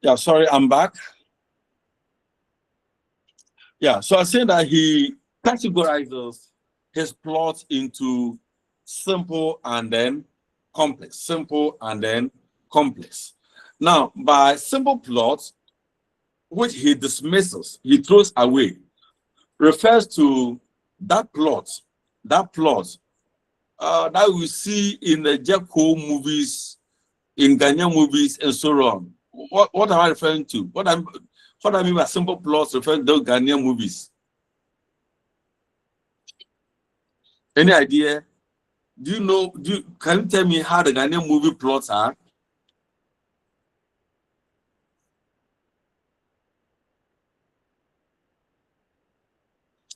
A: Yeah, sorry, I'm back. Yeah, so I said that he categorizes his plots into simple and then complex. Simple and then complex. Now, by simple plots, which he dismisses, he throws away, refers to that plot that we see in the Jacko movies, in Ghanaian movies, and so on. What am I referring to? What I mean by simple plots referring to Ghanaian movies? Any idea? Do you know? Can you tell me how the Ghanaian movie plots are?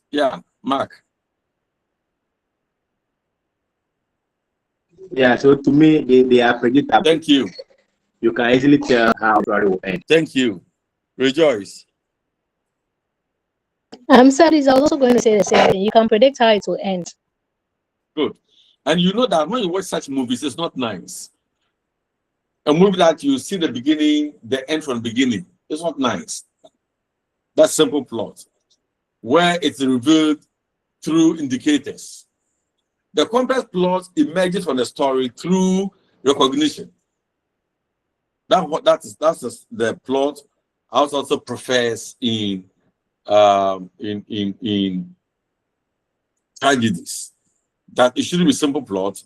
A: Yeah, Mark.
G: Yeah, so to me, they are predictable.
A: Thank you.
G: You can easily tell how the story will end.
A: Thank you. Rejoice.
K: I'm sorry, I was also going to say the same thing. You can predict how it will end.
A: Good. And you know that when you watch such movies, it's not nice. A movie that you see the beginning, the end from the beginning, it's not nice. That's simple plot, where it's revealed through indicators. The complex plot emerges from the story through recognition. That's the plot I also profess in tragedies, that it shouldn't be simple plot,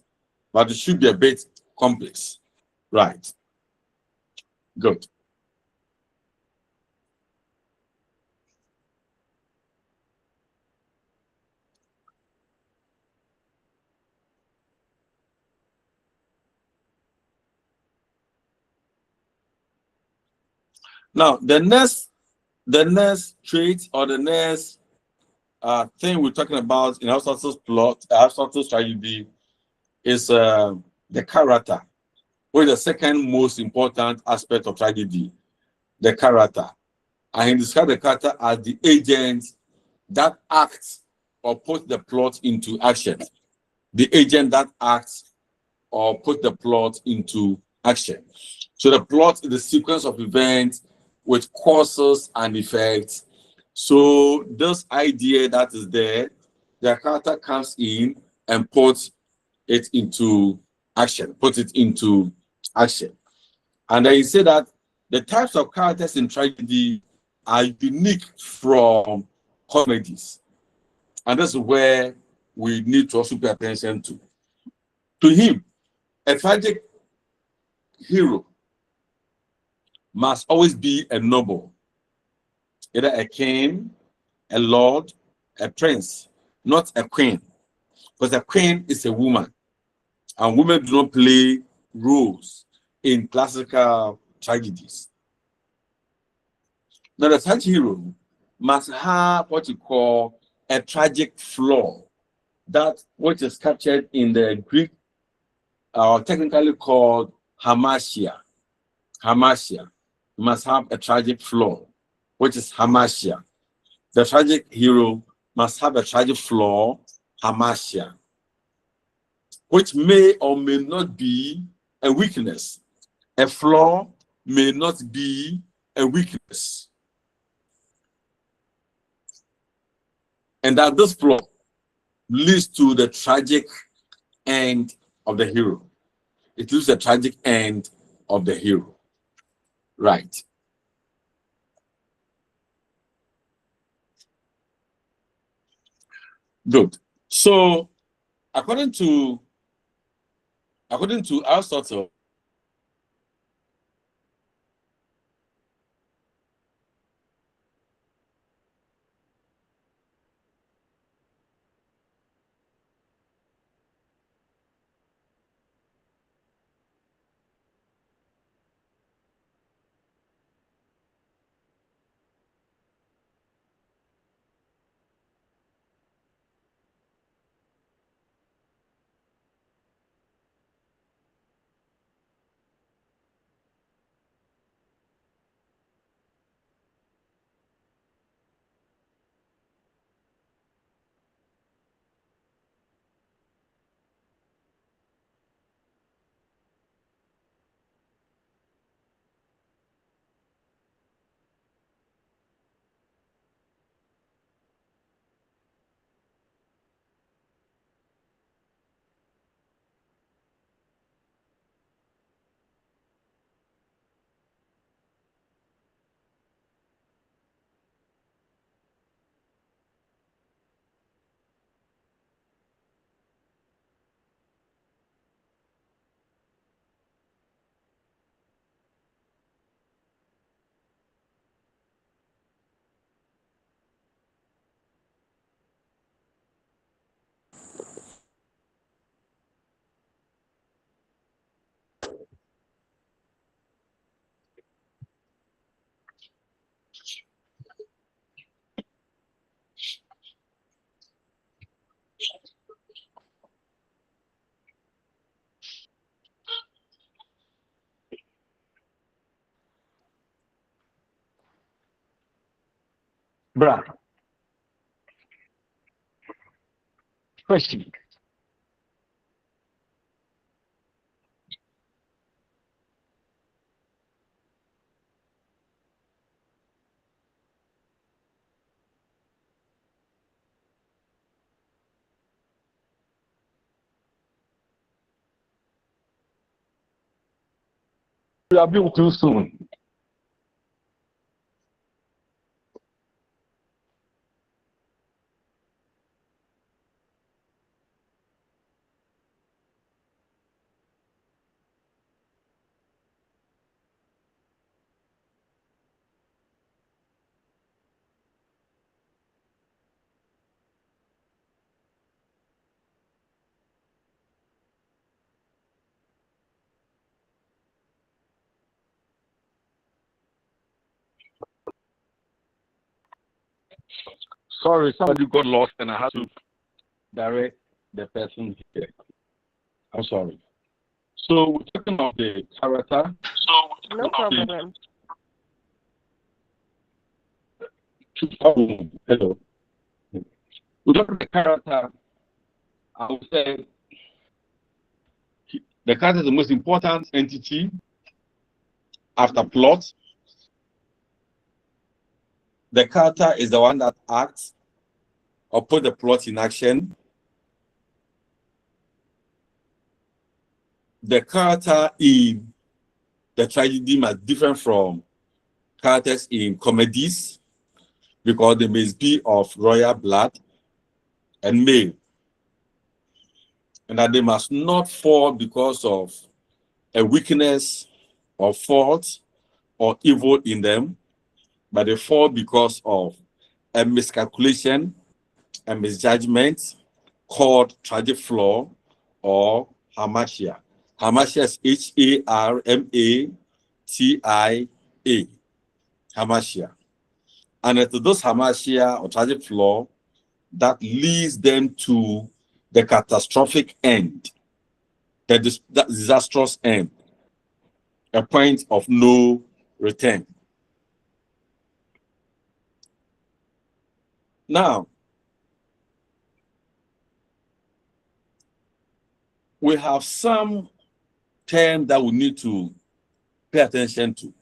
A: but it should be a bit complex. Right. Good. Now, the next trait or the next thing we're talking about in Aristotle's plot, Aristotle's tragedy, is the character, which is the second most important aspect of tragedy, the character. And he described the character as the agent that acts or puts the plot into action. The agent that acts or put the plot into action. So the plot is the sequence of events with causes and effects. So this idea that is there, the character comes in and puts it into action, puts it into action. And then you say that the types of characters in tragedy are unique from comedies. And this is where we need to also pay attention to. To him, a tragic hero must always be a noble, either a king, a lord, a prince, not a queen. Because a queen is a woman, and women do not play roles in classical tragedies. Now, the tragic hero must have what you call a tragic flaw, that which is captured in the Greek, technically called hamartia. Hamartia must have a tragic flaw, which is hamartia. The tragic hero must have a tragic flaw, hamartia, which may or may not be a weakness. A flaw may not be a weakness. And that this flaw leads to the tragic end of the hero. It leads to the tragic end of the hero. Right. Good. So according to Aristotle, bruh, question. You are being too soon. Sorry, somebody got lost and I had to direct the person here. I'm sorry. So we're talking about the character.
F: No problem.
A: Hello. We're talking about the character. I would say the character is the most important entity after plot. The character is the one that acts or put the plot in action. The character in the tragedy must be different from characters in comedies because they must be of royal blood and male, and that they must not fall because of a weakness or fault or evil in them, but they fall because of a miscalculation, a misjudgment called tragic flaw or hamartia. Hamartia is Harmatia. Hamartia. And it's those hamartia or tragic flaw that leads them to the catastrophic end, the disastrous end, a point of no return. Now, we have some terms that we need to pay attention to.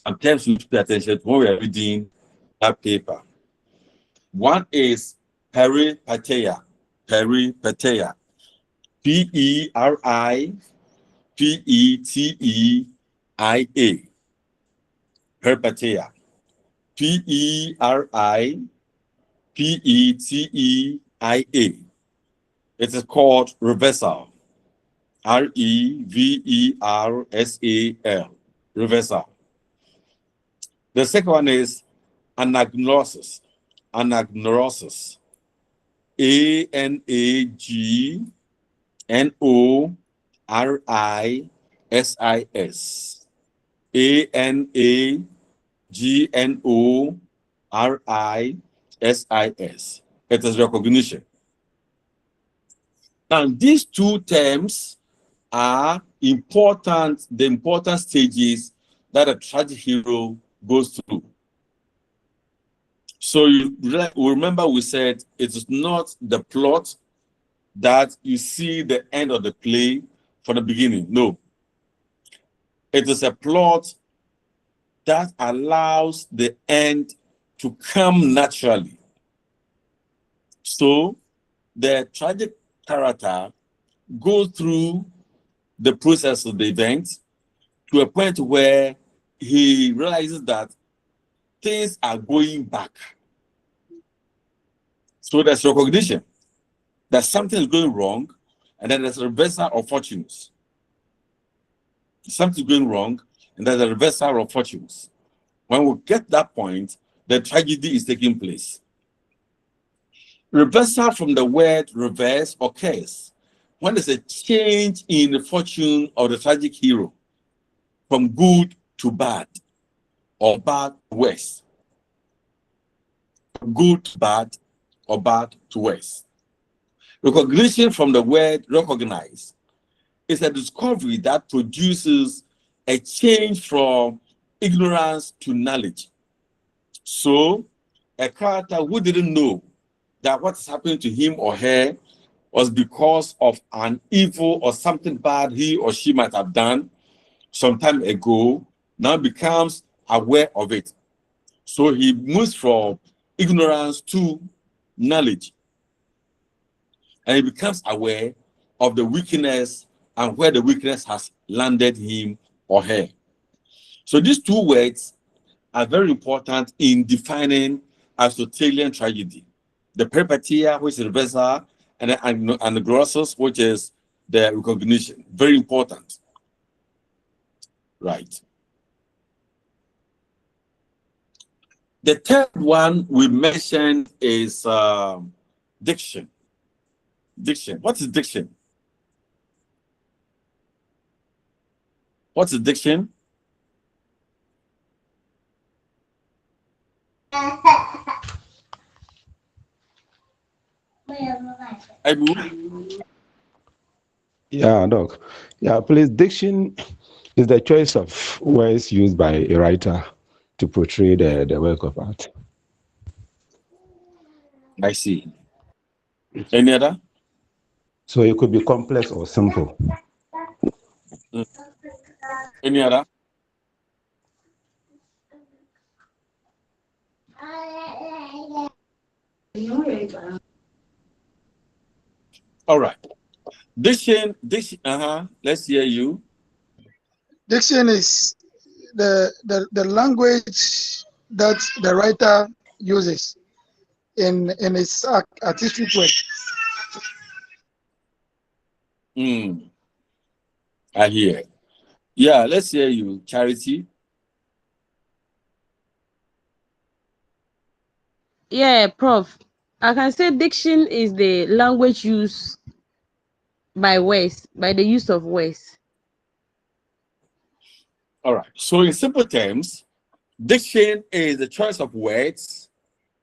A: And terms we need to pay attention to when we are reading that paper. One is peripeteia. Peripeteia. Peripeteia. Peripeteia. Peripeteia. It is called reversal. Reversal. Reversal. The second one is anagnoses. Anagnoses. Anagnoris. Anagnoris. It is recognition. Now, these two terms are important, the important stages that a tragic hero goes through. So you remember we said it is not the plot that you see the end of the play from the beginning. No. It is a plot that allows the end to come naturally. So the tragic character goes through the process of the event to a point where he realizes that things are going back. So there's recognition that something is going wrong, and then there's a reversal of fortunes. Something's going wrong, and there's a reversal of fortunes. When we get that point, the tragedy is taking place. Reversal from the word reverse occurs when there's a change in the fortune of the tragic hero from good to bad or bad to worse. Good to bad or bad to worse. Recognition from the word recognize is a discovery that produces a change from ignorance to knowledge. So a character who didn't know that what's happening to him or her was because of an evil or something bad he or she might have done some time ago, now becomes aware of it. So he moves from ignorance to knowledge. And he becomes aware of the weakness and where the weakness has landed him or her. So these two words are very important in defining Aristotelian tragedy. The peripeteia, which is reversal, and the anagnoses, which is the recognition. Very important. Right. The third one we mentioned is diction. Diction. What is diction? What is diction?
M: Yeah, Doc. Yeah, please. Diction is the choice of words used by a writer to portray the work of art.
A: I see. Any other?
M: So it could be complex or simple.
A: Any other? All right. Diction, let's hear you.
N: Diction is the language that the writer uses in his artistic work.
A: I hear. Yeah, let's hear you, Charity.
B: Yeah, Prof. I can say diction is the language used by words, by the use of words.
A: All right. So in simple terms, diction is the choice of words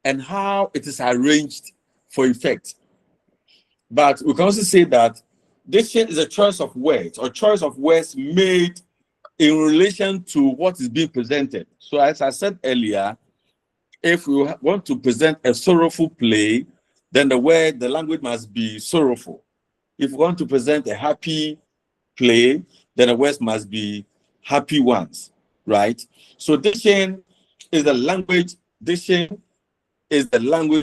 A: and how it is arranged for effect. But we can also say that diction is a choice of words or choice of words made in relation to what is being presented. So as I said earlier, if we want to present a sorrowful play, then the language must be sorrowful. If we want to present a happy play, then the words must be happy ones, right? So diction is the language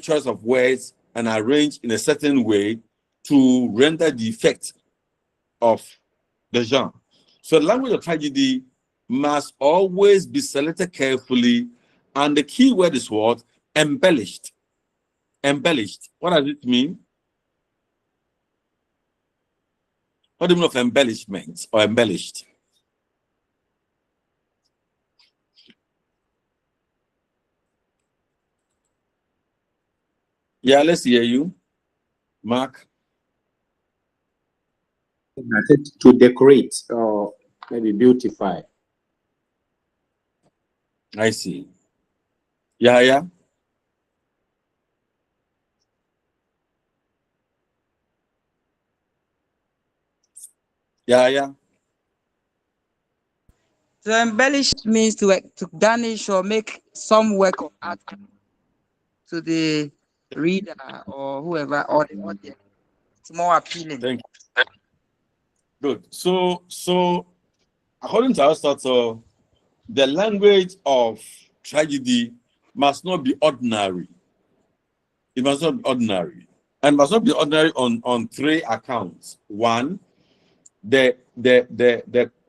A: choice of words and arranged in a certain way to render the effect of the genre. So the language of tragedy must always be selected carefully, and the key word is what? Embellished. Embellished. What does it mean? What do you mean of embellishment or embellished? Yeah, let's hear you. Mark?
G: I said to decorate or maybe beautify.
A: I see. Yeah. Yeah.
O: To embellish means to garnish or make some work of art to the reader or whoever or the audience. It's more appealing.
A: Thank you. Good. So according to Aristotle, the language of tragedy must not be ordinary. It must not be ordinary. And must not be ordinary on three accounts. One, the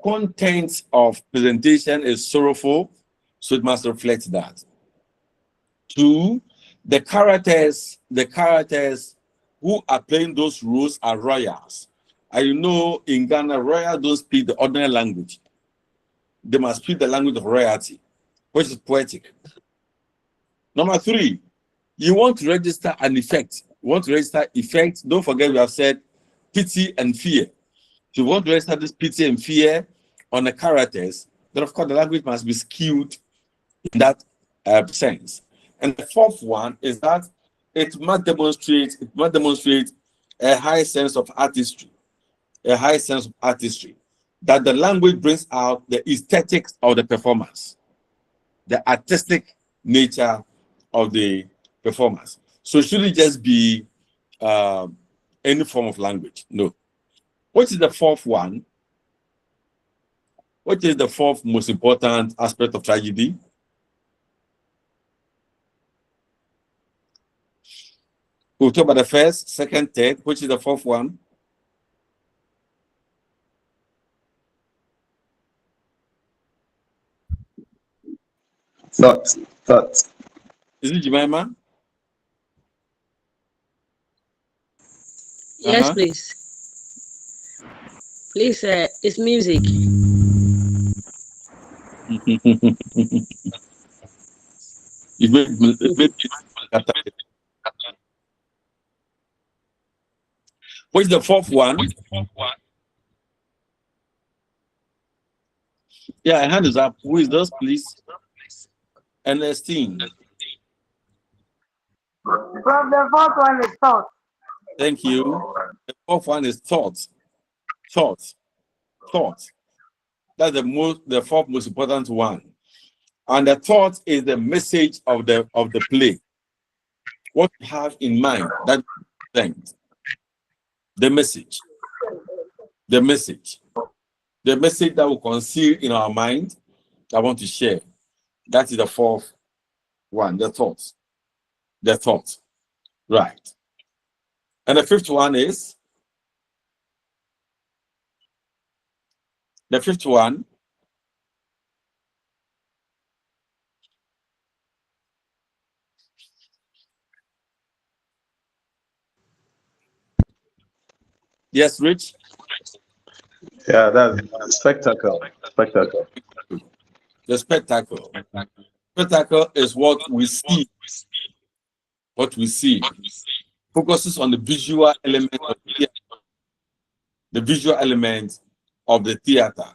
A: content of presentation is sorrowful, so it must reflect that. Two, the characters who are playing those roles are royals. And you know, in Ghana, royals don't speak the ordinary language. They must speak the language of royalty, which is poetic. Number three, you want to register an effect. You want to register effect. Don't forget we have said pity and fear. If you want to register this pity and fear on the characters, then of course the language must be skewed in that sense. And the fourth one is that it must demonstrate a high sense of artistry, that the language brings out the aesthetics of the performance, the artistic nature of the performance. So it shouldn't just be any form of language. No. What is the fourth one? What is the fourth most important aspect of tragedy? We'll talk about the first, second, third. Which is the fourth one?
G: Thought.
A: Is it Jemima?
B: Yes, please. Please, it's music.
A: What's the fourth one? Yeah, a hand is up. Who is this, please? Ernestine.
P: From the fourth one is thought.
A: Thank you. The fourth one is thought. Thought. Thought. That's the fourth most important one. And the thought is the message of the play. What you have in mind, that thing. The message. The message. The message that we conceal in our mind, I want to share. That is the fourth one, the thought. The thought. Right. And the fifth one is, the fifth one, yes, Rich?
Q: Yeah, that's spectacle. Spectacle.
A: The spectacle. Spectacle is what we see. What we see. Focuses on the visual element of the theater. The visual element of the theater.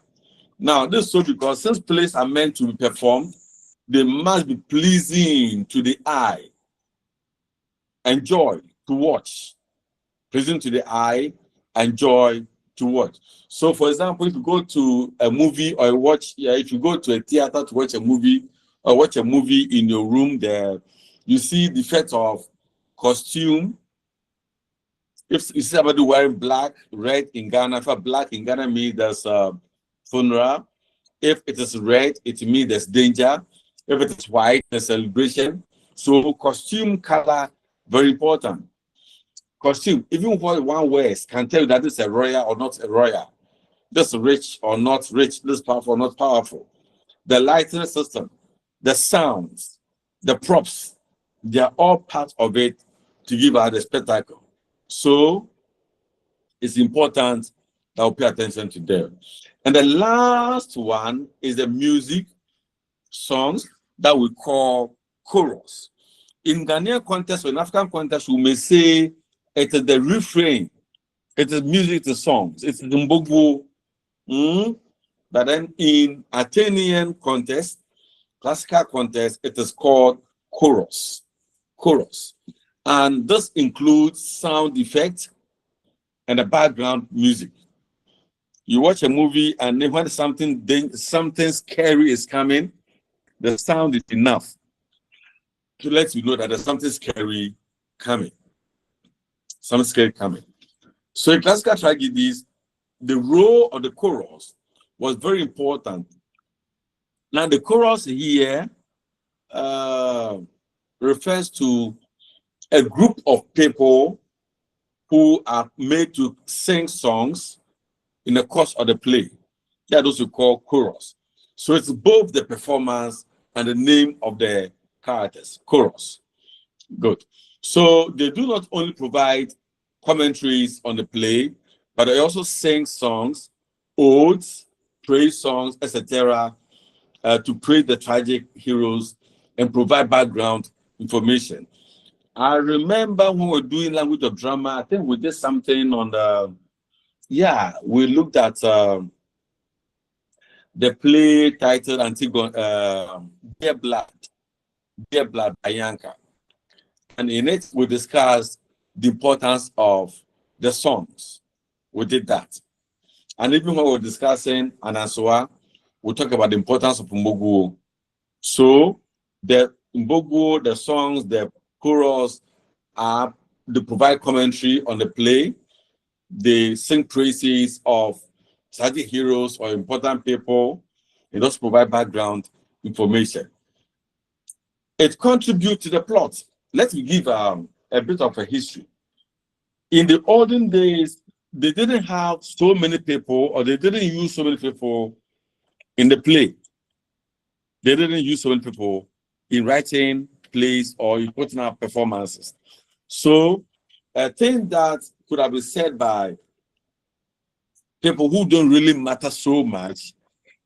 A: Now, this is so because since plays are meant to be performed, they must be pleasing to the eye. Enjoy to watch. Pleasing to the eye, enjoy to watch. So, for example, if you go to a movie or watch, if you go to a theater to watch a movie or watch a movie in your room, there you see the effect of costume. If you see somebody wearing black, red in Ghana, for black in Ghana means there's a funeral. If it is red, it means there's danger. If it is white, there's celebration. So costume color, very important. Costume, even what one wears can tell you that it's a royal or not a royal. This rich or not rich, this powerful or not powerful. The lighting system, the sounds, the props, they are all part of it to give out the spectacle. So it's important that we pay attention to them. And the last one is the music songs that we call chorus. In Ghanaian context or in African context, we may say it is the refrain, it is music, it is songs, it's the mbogo. But then in Athenian context, classical context, it is called chorus. Chorus. And this includes sound effects and the background music. You watch a movie and when something scary is coming, the sound is enough to let you know that there's something scary coming. Something scary coming. So in classical tragedies, the role of the chorus was very important. Now the chorus here refers to a group of people who are made to sing songs in the course of the play. They are those we call chorus. So it's both the performance and the name of the characters, chorus. Good. So they do not only provide commentaries on the play, but they also sing songs, odes, praise songs, etc., to praise the tragic heroes and provide background information. I remember when we were doing language of drama, I think we did something on the, we looked at the play titled Antigone, Dear Blood by Yanka. And in it, we discussed the importance of the songs. We did that. And even when we were discussing Anansua, we talk about the importance of Mbogo. So the Mbogo, the songs, the chorus, they provide commentary on the play. They sing praises of tragic heroes or important people. It also provide background information. It contributes to the plot. Let me give a bit of a history. In the olden days, they didn't have so many people, or they didn't use so many people in the play. They didn't use so many people in writing plays or in putting up performances. So a thing that could have been said by people who don't really matter so much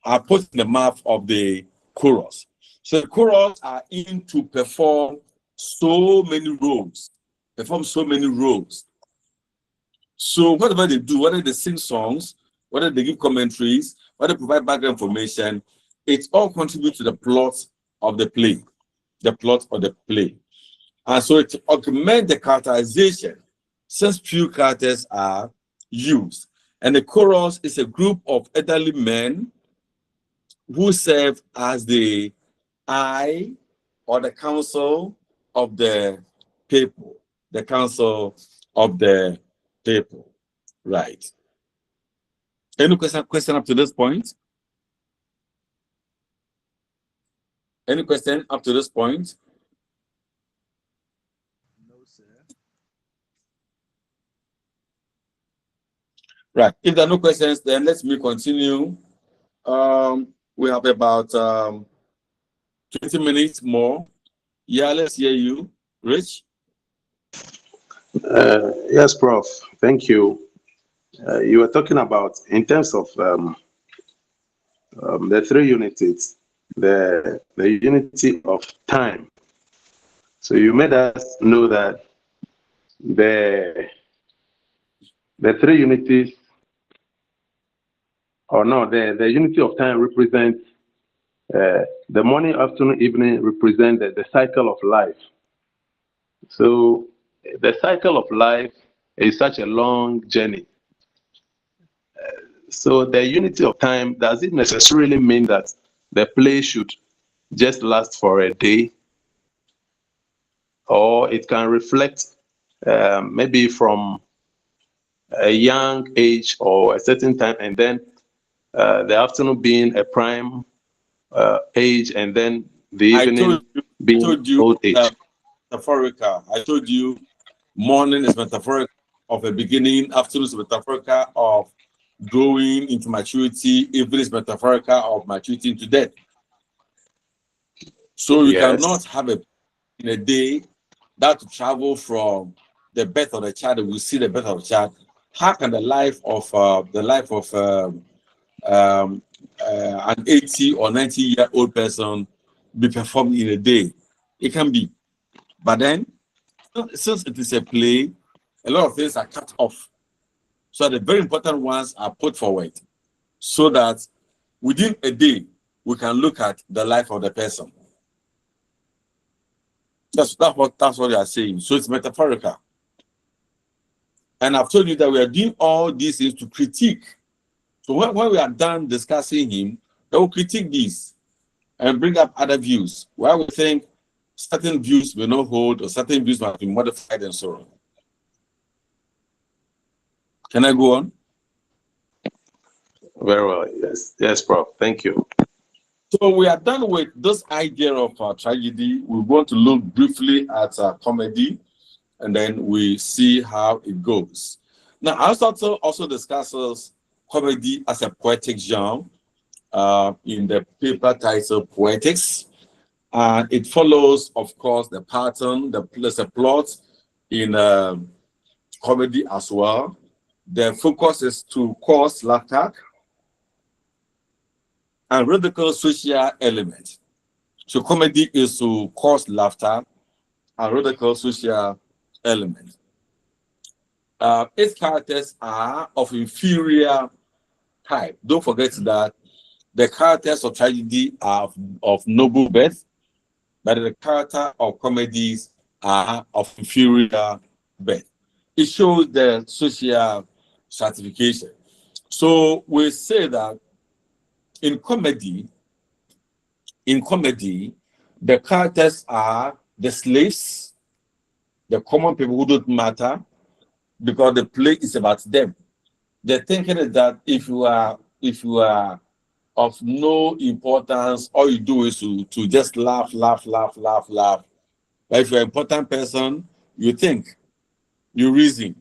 A: are put in the mouth of the chorus. So the chorus are in to perform so many roles, So whatever they do, whether they sing songs, whether they give commentaries, whether they provide background information, it all contributes to the plot of the play. And so it augments the characterization since few characters are used. And the chorus is a group of elderly men who serve as the eye or the council of the people. The council of the people. Right. Any question up to this point? Any question up to this point?
E: No, sir.
A: Right. If there are no questions, then let me continue. We have about 20 minutes more. Yeah, let's hear you, Rich.
Q: Yes, Prof. Thank you. You were talking about, in terms of the three unities, the unity of time. So you made us know that the three unities, or no, the unity of time represents the morning, afternoon, evening represent the cycle of life. So the cycle of life is such a long journey. So the unity of time, does it necessarily mean that the play should just last for a day? Or it can reflect maybe from a young age or a certain time, and then the afternoon being a prime age, and then the evening being old age.
A: Metaphorical. I told you morning is metaphorical of a beginning, afternoon is metaphorical of growing into maturity, evening is metaphorical of maturity into death. So you cannot have in a day that to travel from the birth of the child, we see the birth of the child. How can the life of an 80 or 90-year-old person be performed in a day? It can be. But then, since it is a play, a lot of things are cut off. So the very important ones are put forward so that within a day, we can look at the life of the person. That's what they are saying. So it's metaphorical. And I've told you that we are doing all these things to critique. So when we are done discussing him, they will critique these and bring up other views. Why we think certain views will not hold or certain views must be modified and so on. Can I go on?
Q: Very well. Yes, Prof. Thank you.
A: So we are done with this idea of tragedy. We want to look briefly at comedy, and then we see how it goes. Now, Aristotle also discusses comedy as a poetic genre in the paper titled Poetics. And it follows, of course, the pattern, the plot in comedy as well. The focus is to cause laughter and ridicule social element. So comedy is to cause laughter and ridicule social element. Its characters are of inferior type. Don't forget that the characters of tragedy are of noble birth, but the character of comedies are of inferior birth. It shows the social stratification. So we say that in comedy, the characters are the slaves, the common people who don't matter, because the play is about them. The thinking is that if you are of no importance, all you do is to just laugh. But if you're an important person, you think, you reason,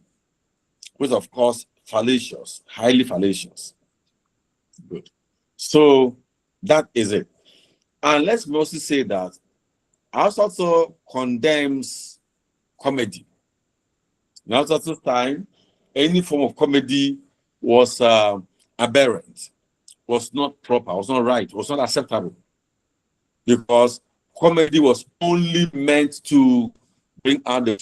A: which of course fallacious, highly fallacious. Good. So that is it. And let's mostly say that Aristotle condemns comedy. In Aristotle's time, any form of comedy was aberrant, was not proper, was not right, was not acceptable. Because comedy was only meant to bring out the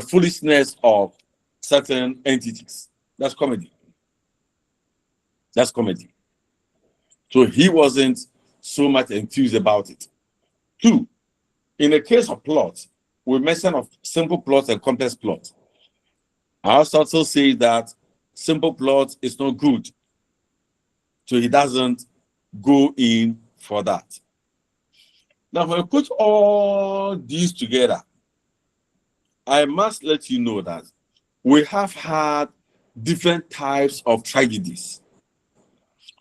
A: foolishness of certain entities. That's comedy. That's comedy. So he wasn't so much enthused about it. Two, in the case of plot, we mentioned of simple plots and complex plots. Aristotle says that simple plot is not good. So he doesn't go in for that. Now, when we put all these together, I must let you know that we have had different types of tragedies.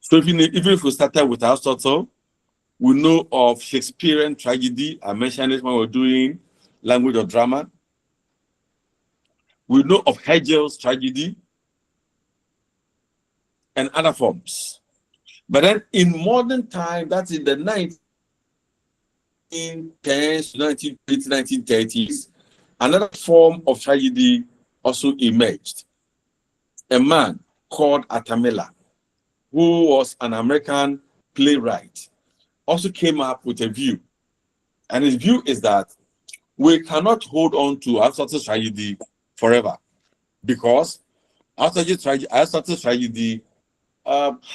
A: So even if we started with Aristotle, we know of Shakespearean tragedy. I mentioned it when we were doing language or drama. We know of Hegel's tragedy and other forms. But then in modern time, that's in the 1910s, 1920s, 1930s, another form of tragedy also emerged. A man called Atamela, who was an American playwright, also came up with a view. And his view is that we cannot hold on to Aristotle's tragedy forever, because Aristotle's tragedy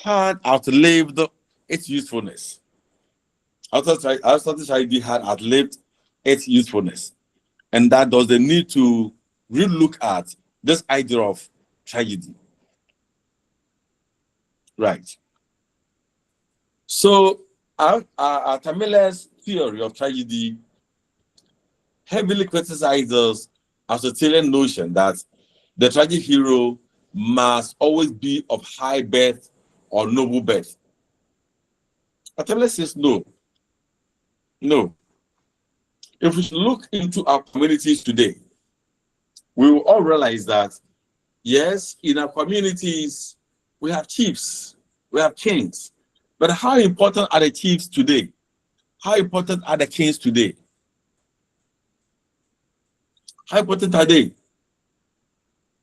A: had outlived its usefulness. Aristotle's tragedy had outlived its usefulness. And that does the need to relook at this idea of tragedy. Right. So Tamela's theory of tragedy heavily criticizes Aristotelian notion that the tragic hero must always be of high birth or noble birth. Tamela says no. No. If we look into our communities today, we will all realize that, yes, in our communities, we have chiefs, we have kings. But how important are the chiefs today? How important are the kings today? How important are they?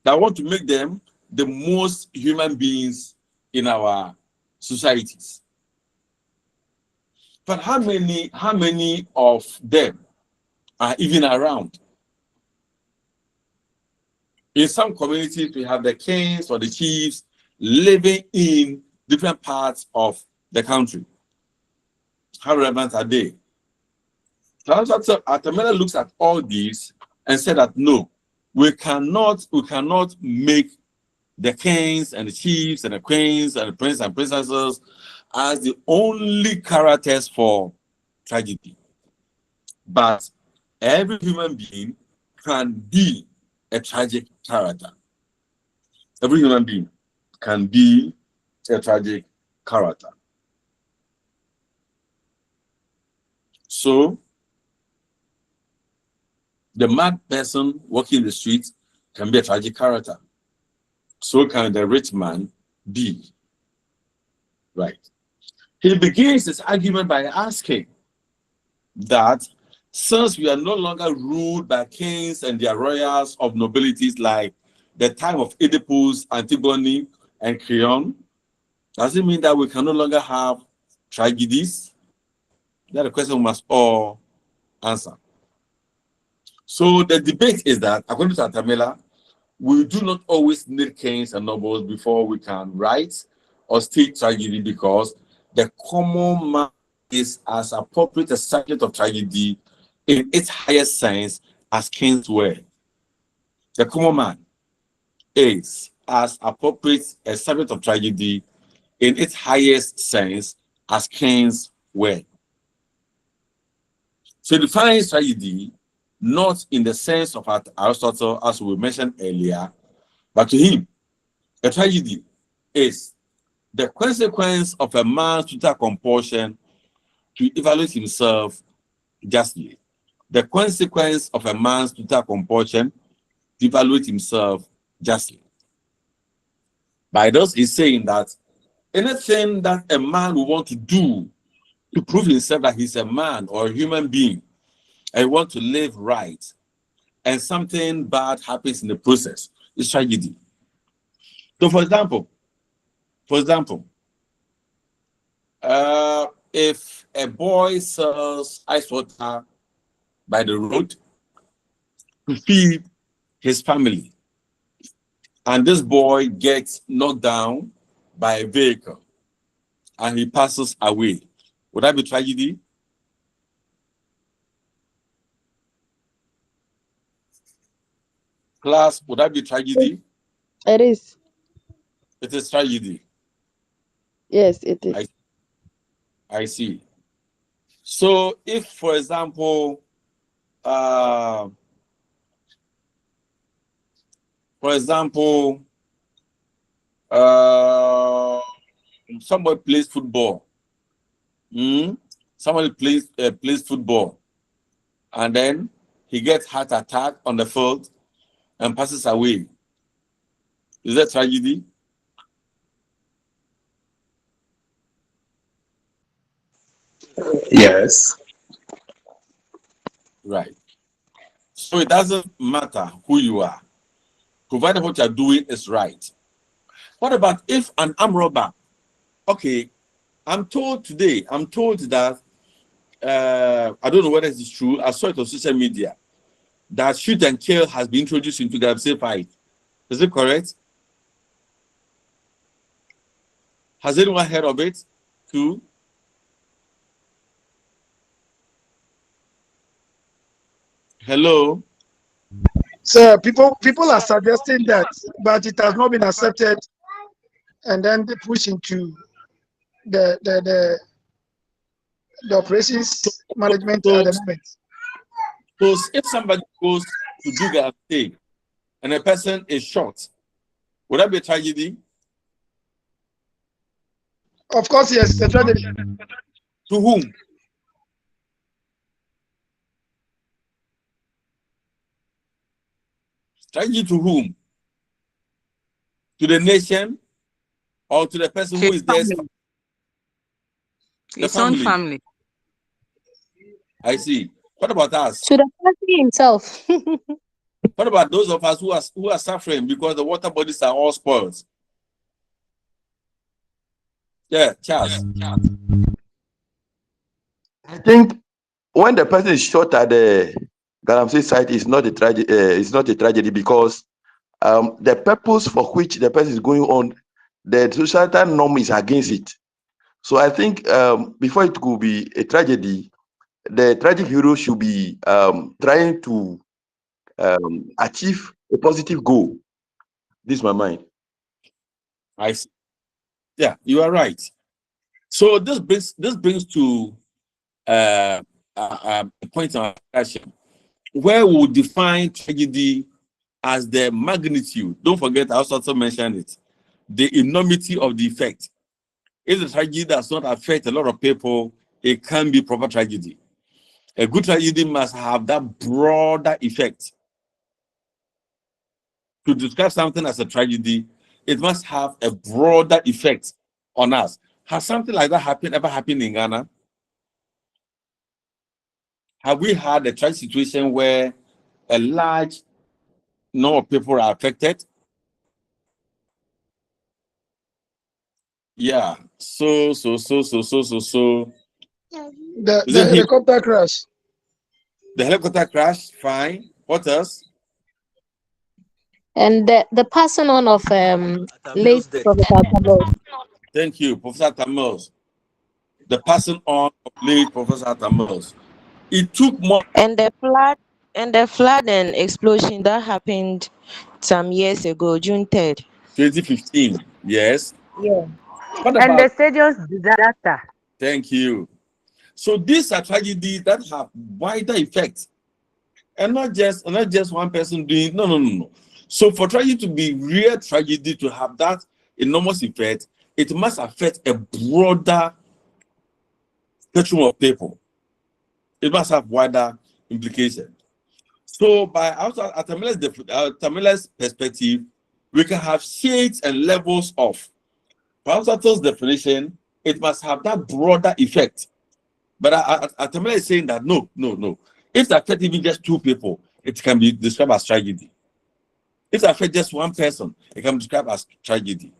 A: I want to make them the most human beings in our societies. But how many of them are even around? In some communities, we have the kings or the chiefs living in different parts of the country. How relevant are they? So Atamela looks at all these and said that no, we cannot make the kings and the chiefs and the queens and the princes and princesses as the only characters for tragedy. But every human being can be a tragic character. Every human being can be a tragic character. So the mad person walking the streets can be a tragic character. So can the rich man be. Right. He begins his argument by asking that since we are no longer ruled by kings and their royals of nobilities like the time of Oedipus, Antigone, and Creon, does it mean that we can no longer have tragedies? That's a question we must all answer. So the debate is that, according to Atamela, we do not always need kings and nobles before we can write or stage tragedy, because the common man is as appropriate a subject of tragedy in its highest sense as kings were. The common man is as appropriate a subject of tragedy in its highest sense as kings were. So he defines tragedy not in the sense of Aristotle, as we mentioned earlier, but to him, a tragedy is the consequence of a man's total compulsion to evaluate himself justly. The consequence of a man's total compulsion to evaluate himself justly. By this, he's saying that anything that a man will want to do to prove himself that he's a man or a human being and want to live right, and something bad happens in the process, is tragedy. So, for example, if a boy sells ice water by the road to feed his family, and this boy gets knocked down by a vehicle and he passes away, would that be tragedy? Class, would that be tragedy?
R: It is.
A: It is tragedy.
R: Yes, it is.
A: I see. So if, for example, somebody plays football. Somebody plays football, and then he gets heart attack on the field and passes away. Is that tragedy?
Q: Yes.
A: Right. So it doesn't matter who you are, provided what you're doing is right. What about if an armed robber? Okay, I'm told that I don't know whether it's true. I saw it on social media that shoot and kill has been introduced into the safe fight. Is it correct? Has anyone heard of it too? Hello?
N: So people are suggesting that, but it has not been accepted, and then they push into the operations management at the moment.
A: So if somebody goes to do a thing and a person is shot, would that be a tragedy?
N: Of course, yes, it's a tragedy.
A: To whom? Tragedy to whom? To the nation or to the person who is there?
O: His own family.
A: I see. What about us?
K: To the person himself.
A: What about those of us who are suffering because the water bodies are all spoiled? Yeah, Charles.
I: I think when the person is shot at the Galamsey site, it's not a tragedy. It's not a tragedy because the purpose for which the person is going on, the societal norm is against it. So I think before it could be a tragedy, the tragic hero should be trying to achieve a positive goal. This is my mind.
A: I see. Yeah, you are right. So this brings to a point of discussion where we will define tragedy as the magnitude. Don't forget, I also mentioned it, the enormity of the effect. If the tragedy does not affect a lot of people, it can be proper tragedy. A good tragedy must have that broader effect. To describe something as a tragedy, it must have a broader effect on us. Has something like that ever happened in Ghana? Have we had a tragic situation where a large number of people are affected? Yeah. So.
N: The helicopter crash.
A: The helicopter crash, fine. What else?
K: And the passing on of late Professor Tamils.
A: Thank you, Professor Tamils. The passing on of late Professor Tamils. It took more.
S: And the flood and explosion that happened some years ago, June 3rd.
A: 2015. Yes.
S: Yeah.
A: What
P: And
A: about?
P: the stadium's disaster.
A: Thank you. So these are tragedies that have wider effects, and not just one person doing. No. So for tragedy to be real tragedy, to have that enormous effect, it must affect a broader spectrum of people. It must have wider implications. So by Tamila's perspective, we can have shades and levels of. For Aristotle's definition, it must have that broader effect. But Tamila is saying that no. If it affects even just two people, it can be described as tragedy. If it affects just one person, it can be described as tragedy.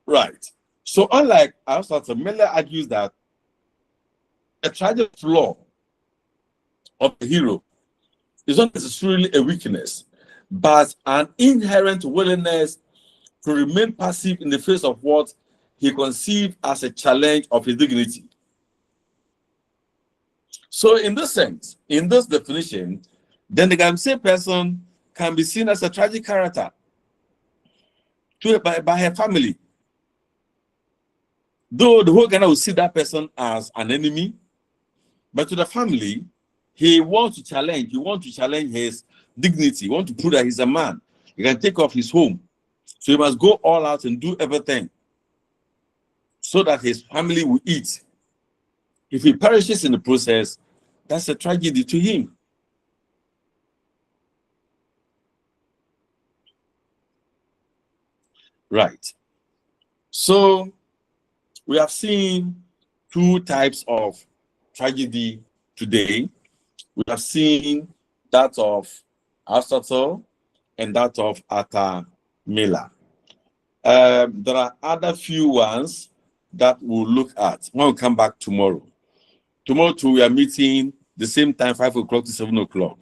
A: Right. So unlike Aristotle, Miller argues that a tragic flaw of the hero is not necessarily a weakness, but an inherent willingness to remain passive in the face of what he conceived as a challenge of his dignity. So in this sense, in this definition, then the same person can be seen as a tragic character by her family. Though the whole Ghana will see that person as an enemy, but to the family, he wants to challenge his dignity. He wants to prove that he's a man. He can take off his home. So he must go all out and do everything so that his family will eat. If he perishes in the process, that's a tragedy to him. Right. So we have seen two types of tragedy today. We have seen that of Aristotle and that of Arthur Miller. There are other few ones that we'll look at when we come back tomorrow. Tomorrow too, we are meeting the same time, 5 o'clock to 7 o'clock,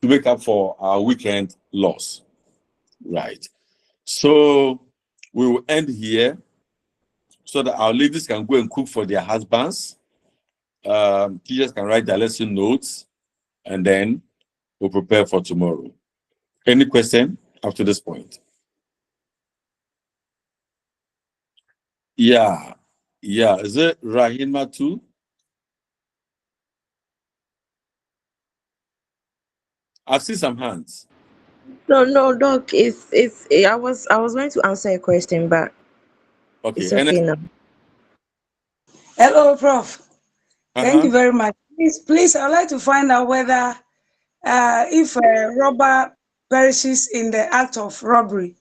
A: to make up for our weekend loss. Right. So we will end here so that our ladies can go and cook for their husbands. Teachers can write their lesson notes, and then we'll prepare for tomorrow. Any question up to this point? Yeah. Is it Rahima too? I see some hands.
S: No, Doc. It's. I was going to answer a question, but
A: Okay.
S: it's okay now.
P: Hello, Prof. Thank you very much. Please, I'd like to find out whether if a robber perishes in the act of robbery,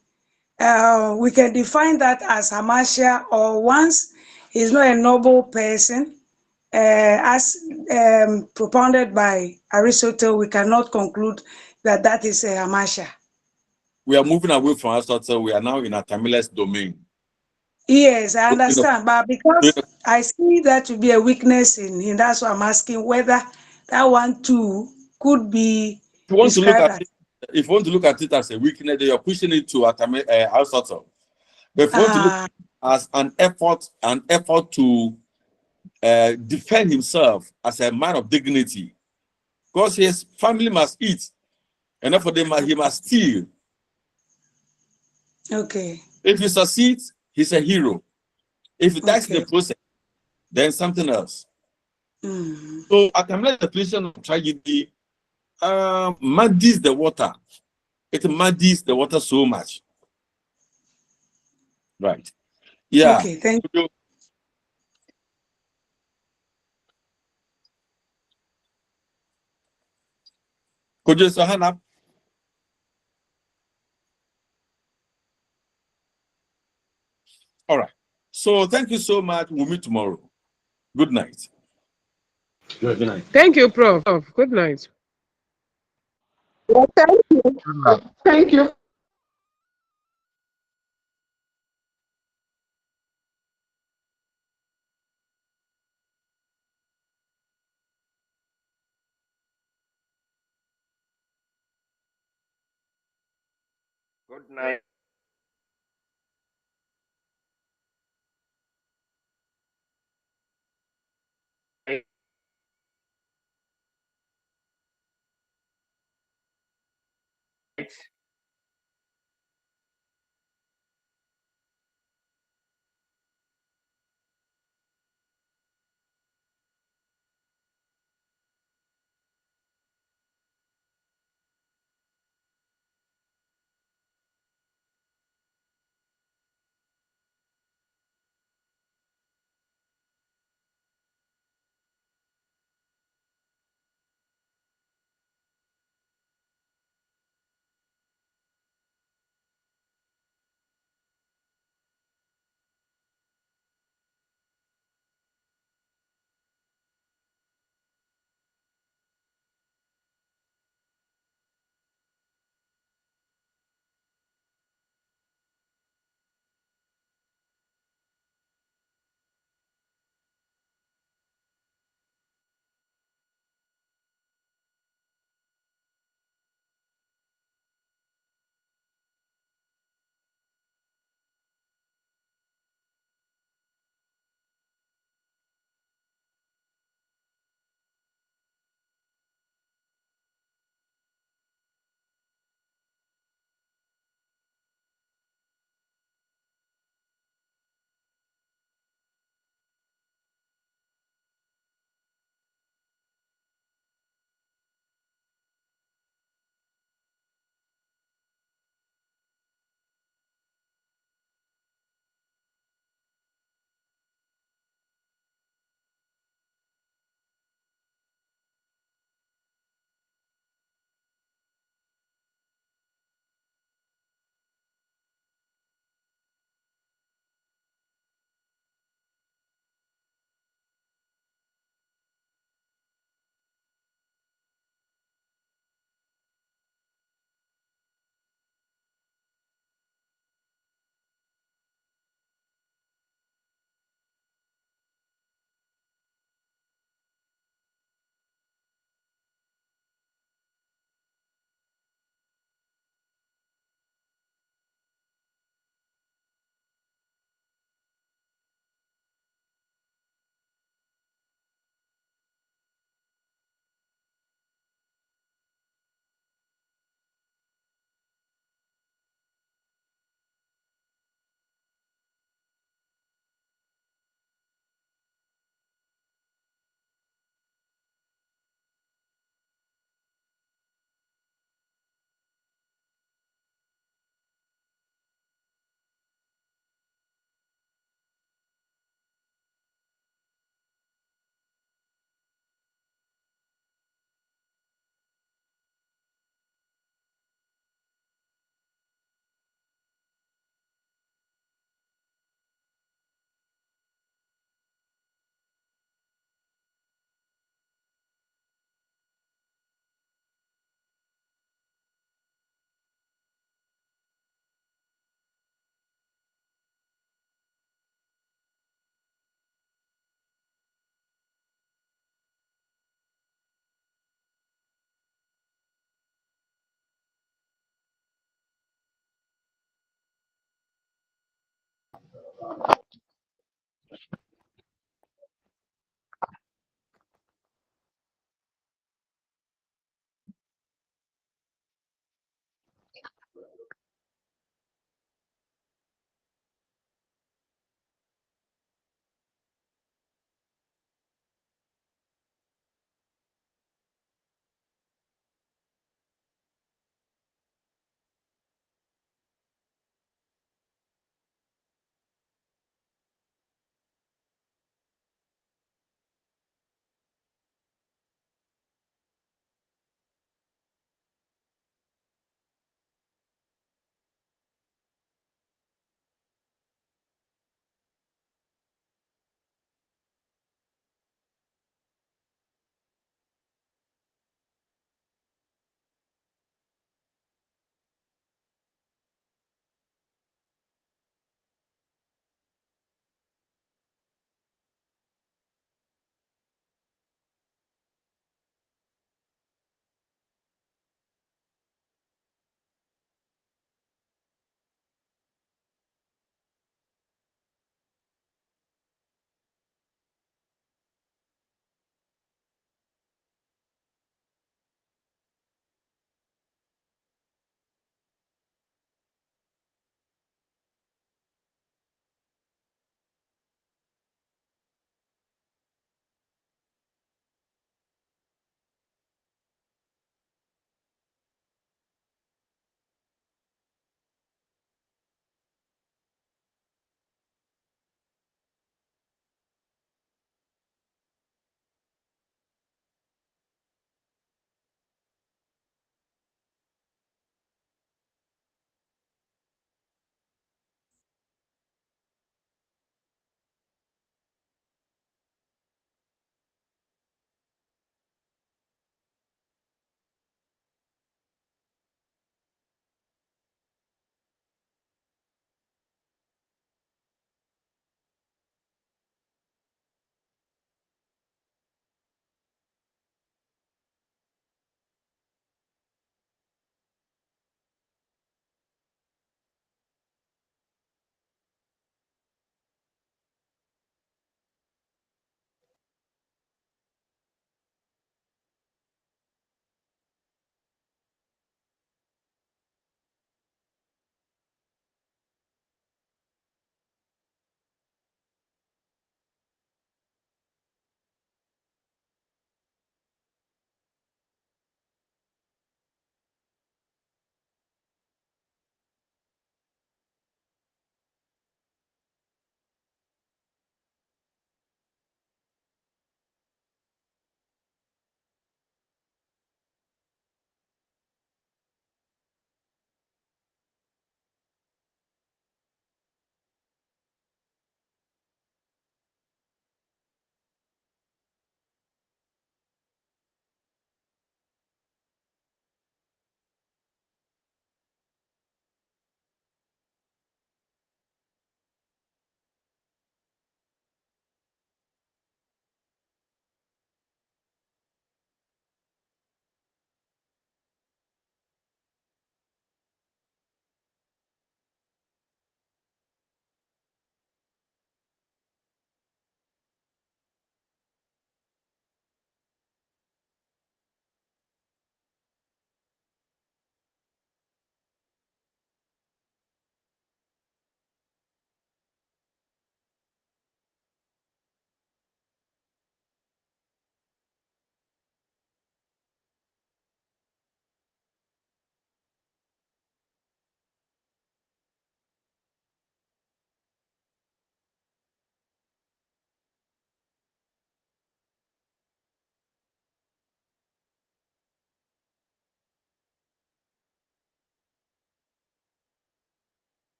P: we can define that as hamartia, or once he's not a noble person, as propounded by Aristotle, we cannot conclude that that is a hamartia.
A: We are moving away from Aristotle. We are now in a Tamiles domain.
P: Yes, I understand, but because I see that to be a weakness in him, that's why I'm asking whether that one too could be
A: If you want to look at it as a weakness, then you're pushing it to Aristotle. But if you want to look at it as an effort to defend himself as a man of dignity, because his family must eat, and therefore he must steal.
P: Okay.
A: If he succeeds, he's a hero. If he dies in the process, then something else. So at the definition of tragedy muddies the water. It muddies the water so much. Right. Yeah.
P: Okay, thank
A: you. Could you raise your hand up? All right. So thank you so much. We'll meet tomorrow. Good night.
E: Good night.
F: Thank you, Prof. Good night.
H: Well, thank you. Thank you.
G: Good night.